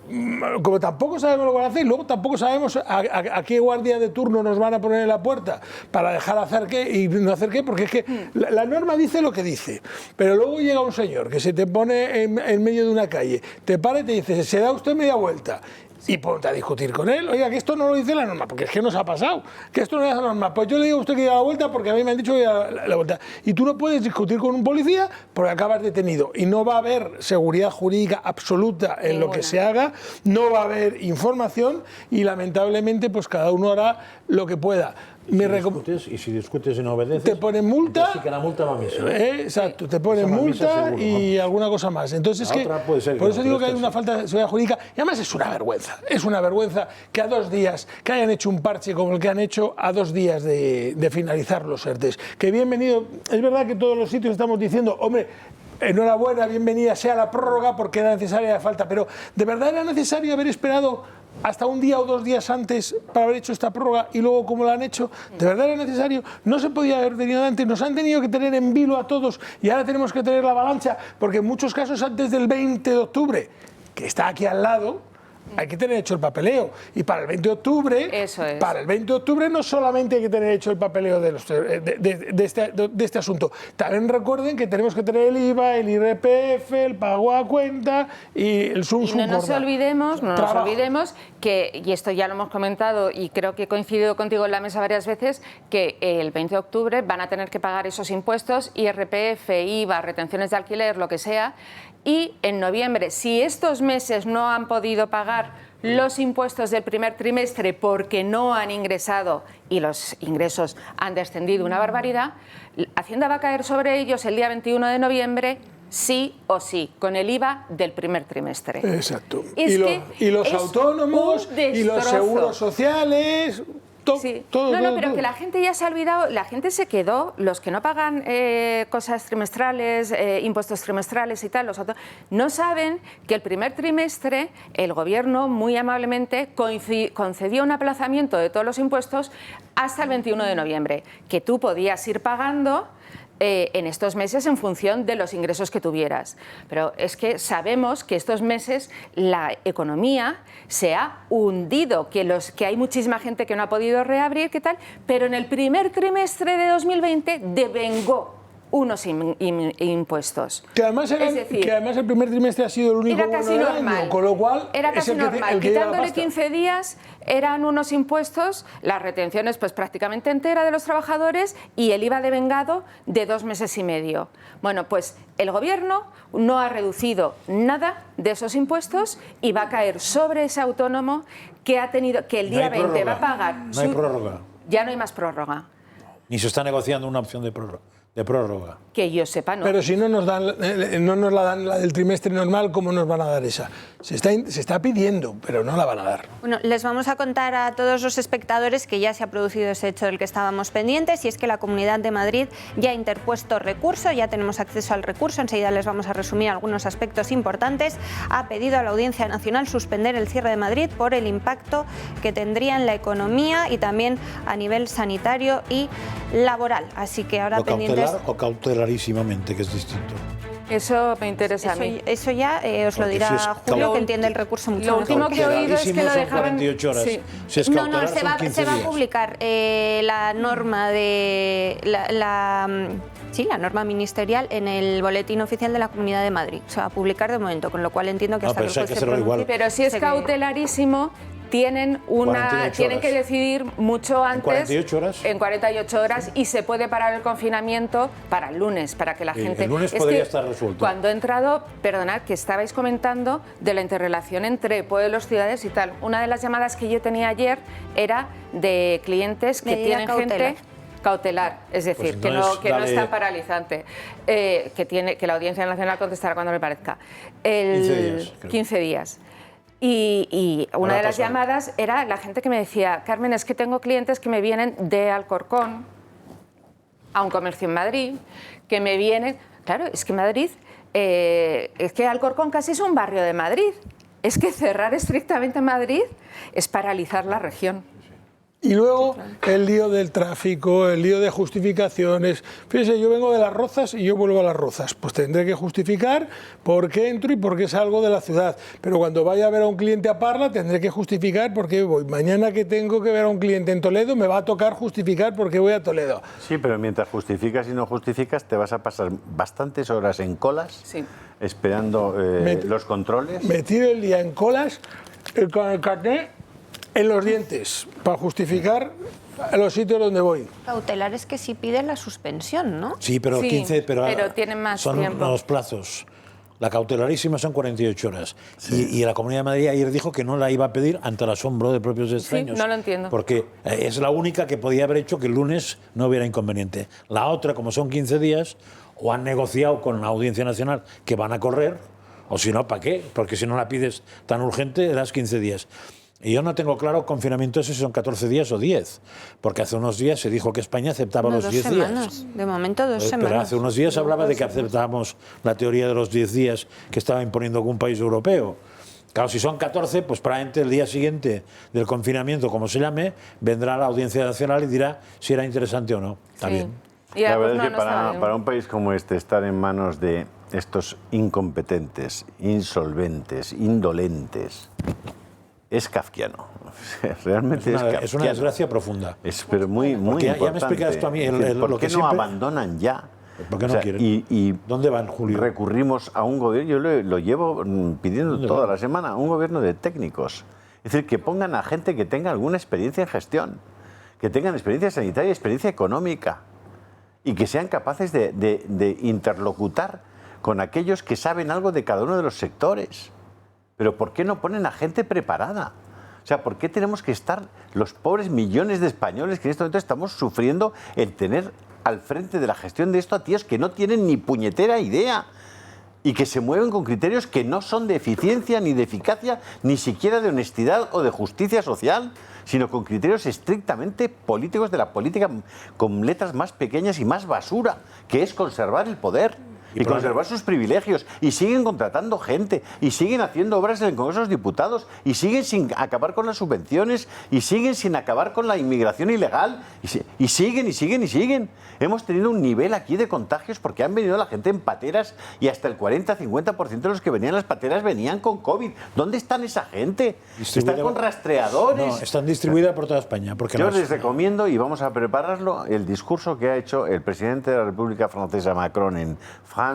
como tampoco sabemos lo que van a hacer, y luego tampoco sabemos a qué guardia de turno nos van a poner en la puerta para dejar hacer qué y no hacer qué, porque es que la norma dice lo que dice. Pero luego llega un señor que se te pone en medio de una calle, te para y te dice, se da usted media vuelta. Y ponte a discutir con él, oiga, que esto no lo dice la norma, porque es que nos ha pasado, que esto no es la norma. Pues yo le digo a usted que da la vuelta porque a mí me han dicho que da la vuelta. Y tú no puedes discutir con un policía porque acabas detenido. Y no va a haber seguridad jurídica absoluta en lo que se haga, no va a haber información y lamentablemente pues cada uno hará lo que pueda. Y si discutes y no obedeces, te ponen multa. Sí que la multa va a misa. Exacto, te ponen multa y alguna cosa más. Entonces, por eso digo que hay una falta de seguridad jurídica y además es una vergüenza. Es una vergüenza que a 2 días, que hayan hecho un parche como el que han hecho a 2 días de finalizar los ERTEs. Que bienvenido, es verdad que en todos los sitios estamos diciendo, hombre, enhorabuena, bienvenida sea la prórroga porque era necesaria la falta, pero ¿de verdad era necesario haber esperado hasta 1 día o 2 días antes para haber hecho esta prórroga y luego como la han hecho? ¿De verdad era necesario? No se podía haber tenido antes, nos han tenido que tener en vilo a todos y ahora tenemos que tener la avalancha, porque en muchos casos antes del 20 de octubre, que está aquí al lado, hay que tener hecho el papeleo. Y para el 20 de octubre, para el 20 de octubre no solamente hay que tener hecho el papeleo de este asunto. También recuerden que tenemos que tener el IVA, el IRPF, el pago a cuenta y el sum. Y no nos olvidemos que, y esto ya lo hemos comentado y creo que he coincidido contigo en la mesa varias veces, que el 20 de octubre van a tener que pagar esos impuestos, IRPF, IVA, retenciones de alquiler, lo que sea. Y en noviembre, si estos meses no han podido pagar los impuestos del primer trimestre porque no han ingresado y los ingresos han descendido una barbaridad, Hacienda va a caer sobre ellos el día 21 de noviembre, sí o sí, con el IVA del primer trimestre. Exacto. Y los autónomos y los seguros sociales... Todo, pero que la gente ya se ha olvidado, la gente se quedó, los que no pagan cosas trimestrales, impuestos trimestrales y tal, no saben que el primer trimestre el gobierno muy amablemente concedió un aplazamiento de todos los impuestos hasta el 21 de noviembre, que tú podías ir pagando en estos meses en función de los ingresos que tuvieras. Pero es que sabemos que estos meses la economía se ha hundido, que hay muchísima gente que no ha podido reabrir, ¿qué tal? Pero en el primer trimestre de 2020 devengó unos impuestos. Que además el primer trimestre ha sido el único bueno del año, con lo cual era casi normal. Quitándole 15 días eran unos impuestos, las retenciones pues prácticamente entera de los trabajadores y el IVA devengado de 2 meses y medio. Bueno, pues el gobierno no ha reducido nada de esos impuestos y va a caer sobre ese autónomo que ha tenido que el día 20 va a pagar. No hay prórroga. Ya no hay más prórroga. Ni se está negociando una opción de prórroga. Que yo sepa, no. Pero si no nos la dan la del trimestre normal, ¿cómo nos van a dar esa? Se está pidiendo, pero no la van a dar. Bueno, les vamos a contar a todos los espectadores que ya se ha producido ese hecho del que estábamos pendientes, y es que la Comunidad de Madrid ya ha interpuesto recurso, ya tenemos acceso al recurso, enseguida les vamos a resumir algunos aspectos importantes. Ha pedido a la Audiencia Nacional suspender el cierre de Madrid por el impacto que tendría en la economía y también a nivel sanitario y laboral. Así que ahora pendientes... O cautelarísimamente, que es distinto. Eso me interesa a mí. Eso ya os lo dirá Julio, que entiende el recurso mucho mejor. Lo último que he oído es que lo dejaban... 48 horas. Sí. Si es cautelar, se va a publicar la norma de... la norma ministerial en el Boletín Oficial de la Comunidad de Madrid. Se va a publicar de momento, con lo cual entiendo que hasta que el juez se pronuncie... Pero si es cautelarísimo... Tienen que decidir mucho antes. ¿En 48 horas? En 48 horas, y se puede parar el confinamiento para el lunes, para que la gente... El lunes podría estar resuelto. Cuando he entrado, perdonad, que estabais comentando de la interrelación entre pueblos, ciudades y tal. Una de las llamadas que yo tenía ayer era de clientes que tienen gente... Cautelar, es decir, pues que no es tan paralizante, que la Audiencia Nacional contestará cuando le parezca. 15 días. Y una de las llamadas era la gente que me decía, Carmen, es que tengo clientes que me vienen de Alcorcón a un comercio en Madrid, que me vienen... Claro, es que Madrid, es que Alcorcón casi es un barrio de Madrid. Es que cerrar estrictamente Madrid es paralizar la región. Y luego el lío del tráfico, el lío de justificaciones. Fíjese, yo vengo de Las Rozas y yo vuelvo a Las Rozas. Pues tendré que justificar por qué entro y por qué salgo de la ciudad. Pero cuando vaya a ver a un cliente a Parla, tendré que justificar por qué voy. Mañana que tengo que ver a un cliente en Toledo, me va a tocar justificar por qué voy a Toledo. Sí, pero mientras justificas y no justificas, te vas a pasar bastantes horas en colas, esperando los controles. Me tiro el día en colas con el carnet en los dientes, para justificar los sitios donde voy. Cautelar es que sí piden la suspensión, ¿no? Sí, pero 15, pero tienen más son tiempo. los plazos. La cautelarísima son 48 horas. Sí. Y la Comunidad de Madrid ayer dijo que no la iba a pedir ante el asombro de propios extraños. Sí, no lo entiendo. Porque es la única que podía haber hecho que el lunes no hubiera inconveniente. La otra, como son 15 días, o han negociado con la Audiencia Nacional que van a correr, o si no, ¿para qué? Porque si no la pides tan urgente, das 15 días. Y yo no tengo claro confinamiento si son 14 días o 10, porque hace unos días se dijo que España aceptaba los 10 días. De momento 2 semanas. Pero hace unos días se hablaba de que aceptábamos la teoría de los 10 días que estaba imponiendo algún país europeo. Claro, si son 14, pues probablemente el día siguiente del confinamiento, como se llame, vendrá la Audiencia Nacional y dirá si era interesante o no. Está bien. La verdad es que para un país como este, estar en manos de estos incompetentes, insolventes, indolentes, es kafkiano. Realmente es kafkiano. Es una desgracia profunda. Pero muy importante. Ya me explicas esto a mí. ¿Por qué no abandonan ya? ¿Por qué no quieren? Y ¿dónde van, Julio? Recurrimos a un gobierno, yo lo llevo pidiendo toda la semana, un gobierno de técnicos. Es decir, que pongan a gente que tenga alguna experiencia en gestión, que tengan experiencia sanitaria, experiencia económica, y que sean capaces de interlocutar con aquellos que saben algo de cada uno de los sectores. Pero ¿por qué no ponen a gente preparada? O sea, ¿por qué tenemos que estar los pobres millones de españoles que en este momento estamos sufriendo el tener al frente de la gestión de esto a tíos que no tienen ni puñetera idea y que se mueven con criterios que no son de eficiencia, ni de eficacia, ni siquiera de honestidad o de justicia social, sino con criterios estrictamente políticos de la política con letras más pequeñas y más basura, que es conservar el poder y conservar sus privilegios, y siguen contratando gente, y siguen haciendo obras en el Congreso de los Diputados, y siguen sin acabar con las subvenciones, y siguen sin acabar con la inmigración ilegal, y siguen. Hemos tenido un nivel aquí de contagios porque han venido la gente en pateras, y hasta el 40-50% de los que venían en las pateras venían con COVID. ¿Dónde están esa gente? Están con rastreadores. No, están distribuidas por toda España. Porque yo les recomiendo, y vamos a prepararlo, el discurso que ha hecho el presidente de la República Francesa, Macron, en France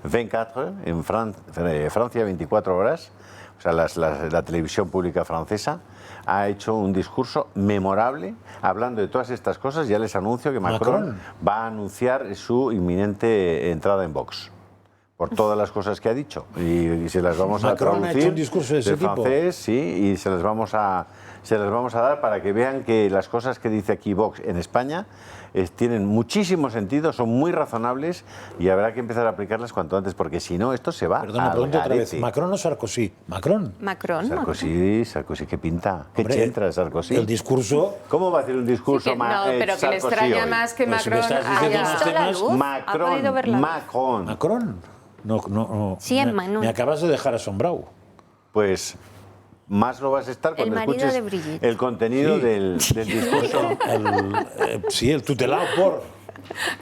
24, en Francia 24 horas, o sea, la televisión pública francesa, ha hecho un discurso memorable hablando de todas estas cosas. Ya les anuncio que Macron va a anunciar su inminente entrada en Vox, por todas las cosas que ha dicho. Y se las vamos a traducir. ¿Macron ha hecho un discurso de ese tipo? Francés, sí, y se las vamos a dar para que vean que las cosas que dice aquí Vox en España tienen muchísimo sentido, son muy razonables, y habrá que empezar a aplicarlas cuanto antes, porque si no, esto se va. Perdona, pregunto otra vez. ¿Macron o Sarkozy? ¿Macron? Sarkozy, ¿qué pinta? ¿Qué chentra Sarkozy? El discurso... ¿Cómo va a hacer un discurso sí, no, pero que le extraña hoy? más que Macron Macron. No. Sí, me acabas de dejar asombrado. Pues... más lo vas a estar cuando escuches el contenido del discurso. El tutelado por...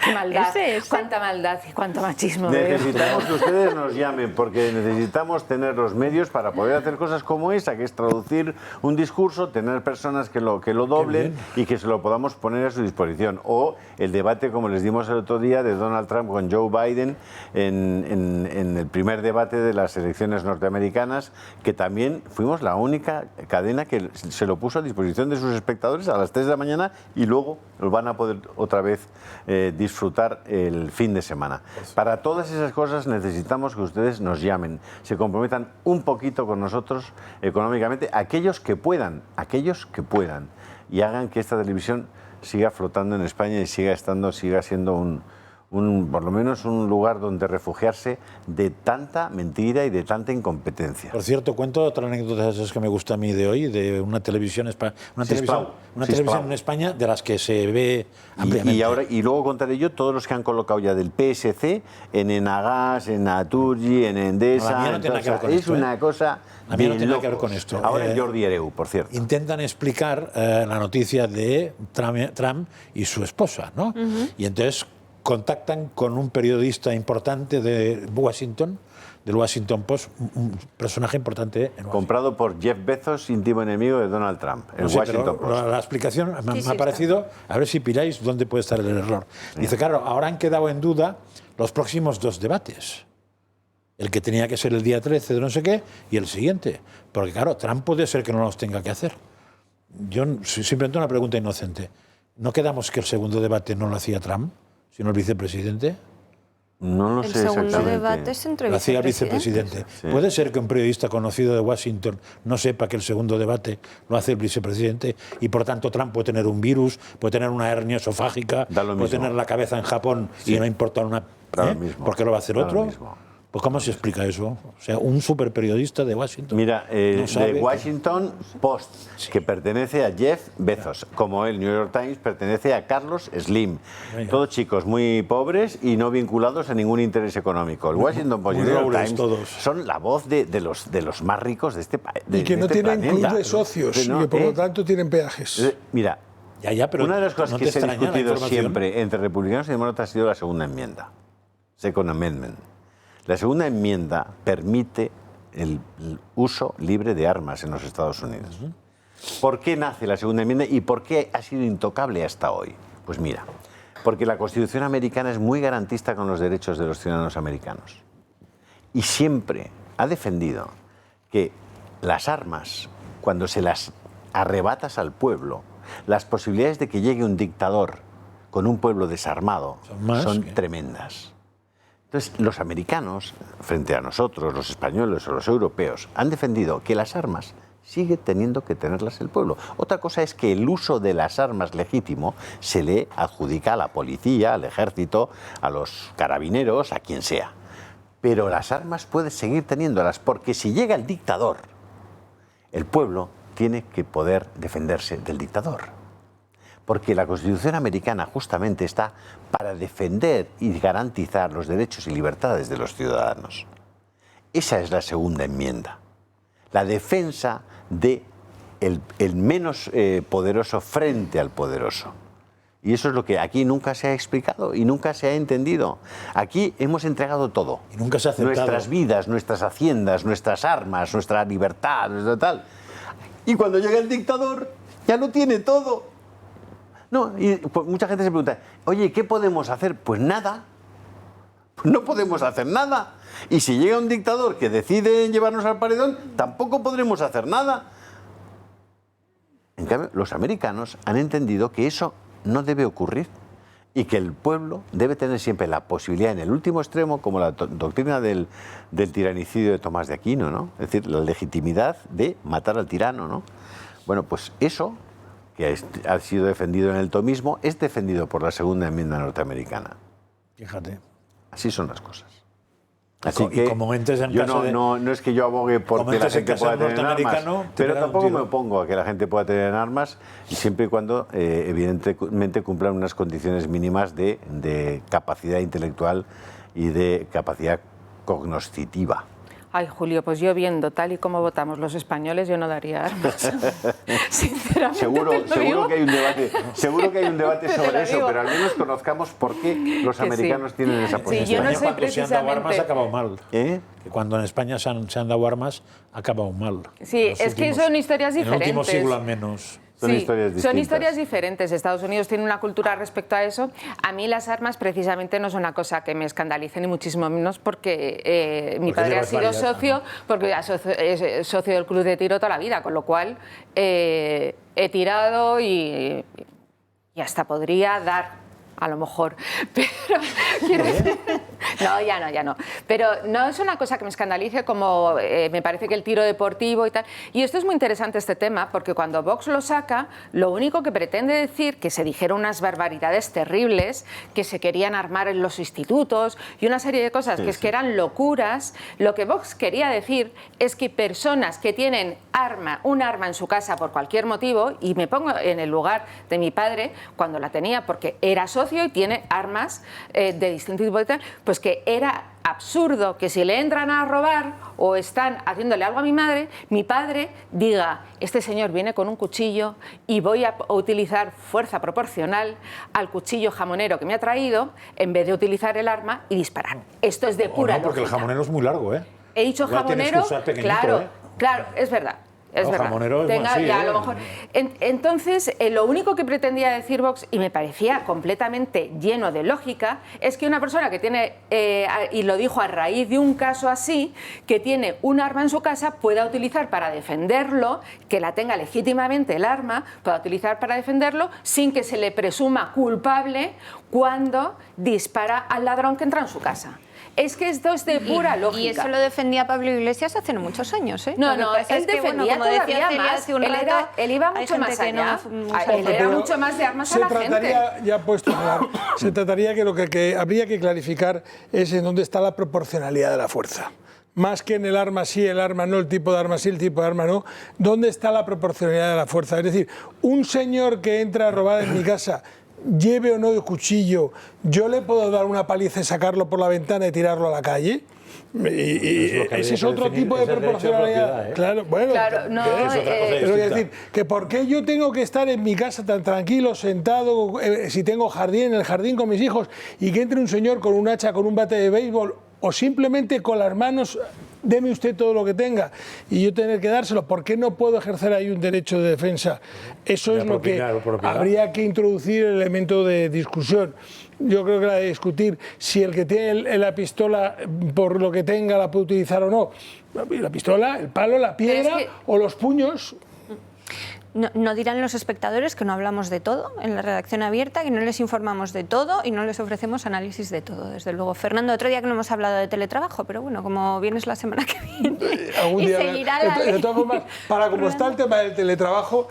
Qué maldad, cuánta maldad y cuánto machismo. Necesitamos que ustedes nos llamen, porque necesitamos tener los medios para poder hacer cosas como esa, que es traducir un discurso, tener personas que lo doblen y que se lo podamos poner a su disposición. O el debate, como les dimos el otro día, de Donald Trump con Joe Biden en el primer debate de las elecciones norteamericanas, que también fuimos la única cadena que se lo puso a disposición de sus espectadores a las 3 de la mañana, y luego lo van a poder otra vez disfrutar el fin de semana. Para todas esas cosas necesitamos que ustedes nos llamen, se comprometan un poquito con nosotros económicamente, aquellos que puedan, y hagan que esta televisión siga flotando en España y siga siendo por lo menos un lugar donde refugiarse de tanta mentira y de tanta incompetencia. Por cierto, cuento otra anécdota de esas que me gusta a mí de hoy, de una televisión en España de las que se ve ampliamente. Y luego contaré yo todos los que han colocado ya del PSC en Enagas, en Naturgy, en Endesa. La mía no tiene nada que ver con es esto, una cosa. A mí no tiene nada que ver con esto. Ahora Jordi Hereu, por cierto. Intentan explicar la noticia de Trump y su esposa, ¿no? Y entonces contactan con un periodista importante de Washington, del Washington Post, un personaje importante en Washington. Comprado por Jeff Bezos, íntimo enemigo de Donald Trump, el Washington Post. La explicación me ha parecido, a ver si piráis dónde puede estar el error. Dice, claro, ahora han quedado en duda los próximos 2 debates. El que tenía que ser el día 13 de no sé qué y el siguiente. Porque claro, Trump puede ser que no los tenga que hacer. Yo simplemente una pregunta inocente. ¿No quedamos que el segundo debate no lo hacía Trump, sino el vicepresidente? No lo sé exactamente. El segundo debate es entre lo hacía el vicepresidentes. vicepresidente. Sí. ¿Puede ser que un periodista conocido de Washington no sepa que el segundo debate lo hace el vicepresidente y por tanto Trump puede tener un virus, puede tener una hernia esofágica, puede tener la cabeza en Japón y no importa una... ¿Por qué lo va a hacer otro? Pues ¿cómo se explica eso? O sea, un superperiodista de Washington. Mira, de Washington Post, que pertenece a Jeff Bezos, como el New York Times pertenece a Carlos Slim. Todos chicos muy pobres y no vinculados a ningún interés económico. El Washington Post y el New York Times son la voz de los más ricos de este país. Y que no tienen club de socios, y que por lo tanto tienen peajes. Mira, pero una de las cosas que se ha discutido siempre entre republicanos y demócratas ha sido la segunda enmienda, Second Amendment. La segunda enmienda permite el uso libre de armas en los Estados Unidos. ¿Por qué nace la segunda enmienda y por qué ha sido intocable hasta hoy? Pues mira, porque la Constitución americana es muy garantista con los derechos de los ciudadanos americanos. Y siempre ha defendido que las armas, cuando se las arrebatas al pueblo, las posibilidades de que llegue un dictador con un pueblo desarmado son tremendas. Entonces, los americanos, frente a nosotros, los españoles o los europeos, han defendido que las armas sigue teniendo que tenerlas el pueblo. Otra cosa es que el uso de las armas legítimo se le adjudica a la policía, al ejército, a los carabineros, a quien sea. Pero las armas puede seguir teniéndolas, porque si llega el dictador, el pueblo tiene que poder defenderse del dictador. Porque la Constitución americana justamente está para defender y garantizar los derechos y libertades de los ciudadanos. Esa es la segunda enmienda. La defensa del menos poderoso frente al poderoso. Y eso es lo que aquí nunca se ha explicado y nunca se ha entendido. Aquí hemos entregado todo. Y nunca se ha aceptado. Nuestras vidas, nuestras haciendas, nuestras armas, nuestra libertad, nuestra tal. Y cuando llega el dictador, ya lo tiene todo. No, y pues mucha gente se pregunta, oye, ¿qué podemos hacer? Pues nada. Pues no podemos hacer nada. Y si llega un dictador que decide llevarnos al paredón, tampoco podremos hacer nada. En cambio, los americanos han entendido que eso no debe ocurrir y que el pueblo debe tener siempre la posibilidad, en el último extremo, como la doctrina del tiranicidio de Tomás de Aquino, ¿no? Es decir, la legitimidad de matar al tirano, ¿no? Bueno, pues eso, que ha sido defendido en el tomismo, es defendido por la segunda enmienda norteamericana. Fíjate. Así son las cosas. Así que como entres en yo caso no es que yo abogue porque la gente pueda tener armas, pero tampoco me opongo a que la gente pueda tener armas, siempre y cuando evidentemente cumplan unas condiciones mínimas de capacidad intelectual y de capacidad cognoscitiva. Ay, Julio, pues yo viendo tal y como votamos los españoles, yo no daría armas. Sinceramente. Seguro que hay un debate sobre eso, pero al menos conozcamos por qué los americanos tienen esa posición. Sí, yo no sé cuando se han dado armas ha acabado mal. Que cuando en España se han dado armas ha acabado mal. Sí, es que son historias diferentes. En el último siglo al menos. Son historias distintas. Son historias diferentes. Estados Unidos tiene una cultura respecto a eso. A mí las armas precisamente no son una cosa que me escandalice, ni muchísimo menos, porque mi padre ha sido socio, porque es socio del club de tiro toda la vida, con lo cual he tirado y hasta podría dar, a lo mejor. Pero quiero decir... No, ya no. Pero no es una cosa que me escandalice como me parece que el tiro deportivo y tal. Y esto es muy interesante, este tema, porque cuando Vox lo saca, lo único que pretende decir, que se dijeron unas barbaridades terribles, que se querían armar en los institutos y una serie de cosas que eran locuras. Lo que Vox quería decir es que personas que tienen un arma en su casa por cualquier motivo, y me pongo en el lugar de mi padre cuando la tenía, porque era socio y tiene armas de distinto tipo, pues que era absurdo que si le entran a robar o están haciéndole algo a mi madre, mi padre diga, este señor viene con un cuchillo y voy a utilizar fuerza proporcional al cuchillo jamonero que me ha traído en vez de utilizar el arma y disparar. Esto es de pura no, porque lógica. el jamonero es muy largo, ¿eh? He dicho Igual jamonero, claro, claro, es verdad. Es verdad. Jamonero es a lo mejor. Entonces, lo único que pretendía decir Vox, y me parecía completamente lleno de lógica, es que una persona que tiene, y lo dijo a raíz de un caso así, que tiene un arma en su casa, pueda utilizar para defenderlo, que la tenga legítimamente el arma, pueda utilizar para defenderlo, sin que se le presuma culpable cuando dispara al ladrón que entra en su casa. Es que esto es de pura lógica. Y eso lo defendía Pablo Iglesias hace no muchos años, ¿eh? No, él defendía todavía más. Él iba mucho más allá. Él era mucho más de armas a la gente. Se trataría que lo que habría que clarificar es en dónde está la proporcionalidad de la fuerza. Más que en el arma sí, el arma no, el tipo de arma sí, el tipo de arma no. ¿Dónde está la proporcionalidad de la fuerza? Es decir, un señor que entra a robar en mi casa, lleve o no el cuchillo, ¿yo le puedo dar una paliza y sacarlo por la ventana y tirarlo a la calle? Ese es otro tipo de proporcionalidad. Claro, bueno, pero es decir, que ¿por qué yo tengo que estar en mi casa tan tranquilo, sentado, si tengo jardín, en el jardín con mis hijos, y que entre un señor con un hacha, con un bate de béisbol, o simplemente con las manos, deme usted todo lo que tenga, y yo tener que dárselo? ¿Por qué no puedo ejercer ahí un derecho de defensa? Eso es lo que habría que introducir, el elemento de discusión. Yo creo que la de discutir si el que tiene la pistola, por lo que tenga, la puede utilizar o no. La pistola, el palo, la piedra o los puños. No dirán los espectadores que no hablamos de todo en la redacción abierta, que no les informamos de todo y no les ofrecemos análisis de todo, desde luego. Fernando, otro día que no hemos hablado de teletrabajo, pero bueno, como vienes la semana que viene y seguirá la ley. De todas formas, para como está el tema del teletrabajo,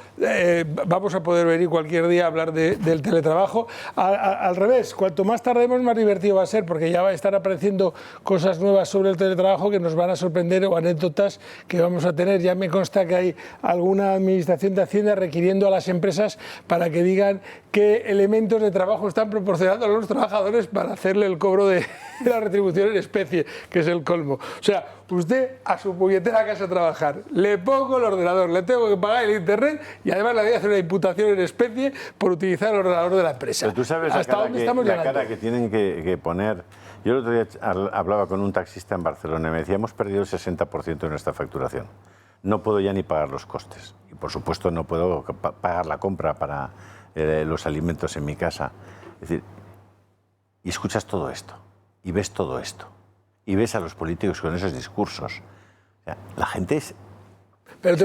vamos a poder venir cualquier día a hablar del teletrabajo. Al revés, cuanto más tardemos, más divertido va a ser, porque ya va a estar apareciendo cosas nuevas sobre el teletrabajo que nos van a sorprender, o anécdotas que vamos a tener. Ya me consta que hay alguna administración de Hacienda requiriendo a las empresas para que digan qué elementos de trabajo están proporcionando a los trabajadores para hacerle el cobro de la retribución en especie, que es el colmo. O sea, usted a su puñetera casa a trabajar, le pongo el ordenador, le tengo que pagar el internet y además le voy a hacer una imputación en especie por utilizar el ordenador de la empresa. Pero tú sabes ¿Hasta dónde estamos llegando? La cara que tienen que poner. Yo el otro día hablaba con un taxista en Barcelona y me decía, hemos perdido el 60% de nuestra facturación. No puedo ya ni pagar los costes. Y por supuesto no puedo pagar la compra para los alimentos en mi casa. Es decir, y escuchas todo esto, y ves todo esto, y ves a los políticos con esos discursos. O sea, la gente está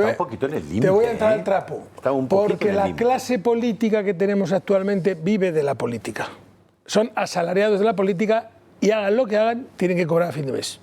un poquito en el límite. Te voy a entrar al trapo. Está un poquito porque la clase política que tenemos actualmente vive de la política. Son asalariados de la política y hagan lo que hagan, tienen que cobrar a fin de mes.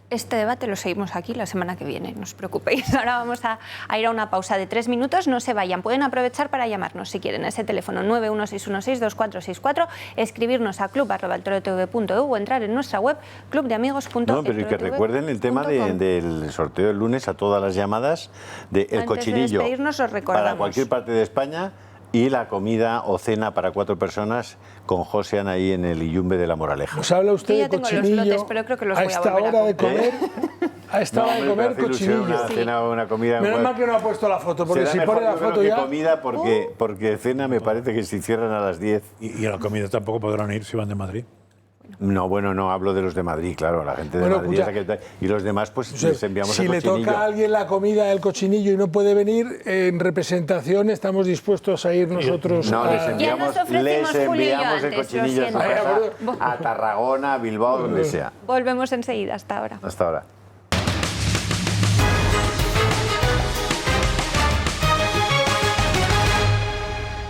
Este debate lo seguimos aquí la semana que viene, no os preocupéis. Ahora vamos a ir a una pausa de 3 minutos, no se vayan. Pueden aprovechar para llamarnos si quieren a ese teléfono 916162464, escribirnos a club@eltorotv.eu o entrar en nuestra web clubdeamigos.eu. No, pero y que recuerden el tema del sorteo del lunes a todas las llamadas del cochinillo. De despedirnos, os recordamos. Para cualquier parte de España. Y la comida o cena para 4 personas con Josean ahí en el Iyumbe de la Moraleja. Pues habla usted de cochinillo. Los lotes, pero creo que los voy a volver hora de comer. A esta hora de comer cochinillo. Una cena o una comida. Menos mal que no ha puesto la foto, porque si pone la foto ya. Comida porque cena me parece que si cierran a las 10. Y a la comida tampoco podrán ir si van de Madrid. No, bueno, no hablo de los de Madrid, claro, la gente de Madrid. Y los demás, pues les enviamos el cochinillo. Si le toca a alguien la comida del cochinillo y no puede venir, en representación estamos dispuestos a ir nosotros les enviamos el cochinillo a Tarragona, a Bilbao, donde sea. Volvemos enseguida, hasta ahora. Hasta ahora.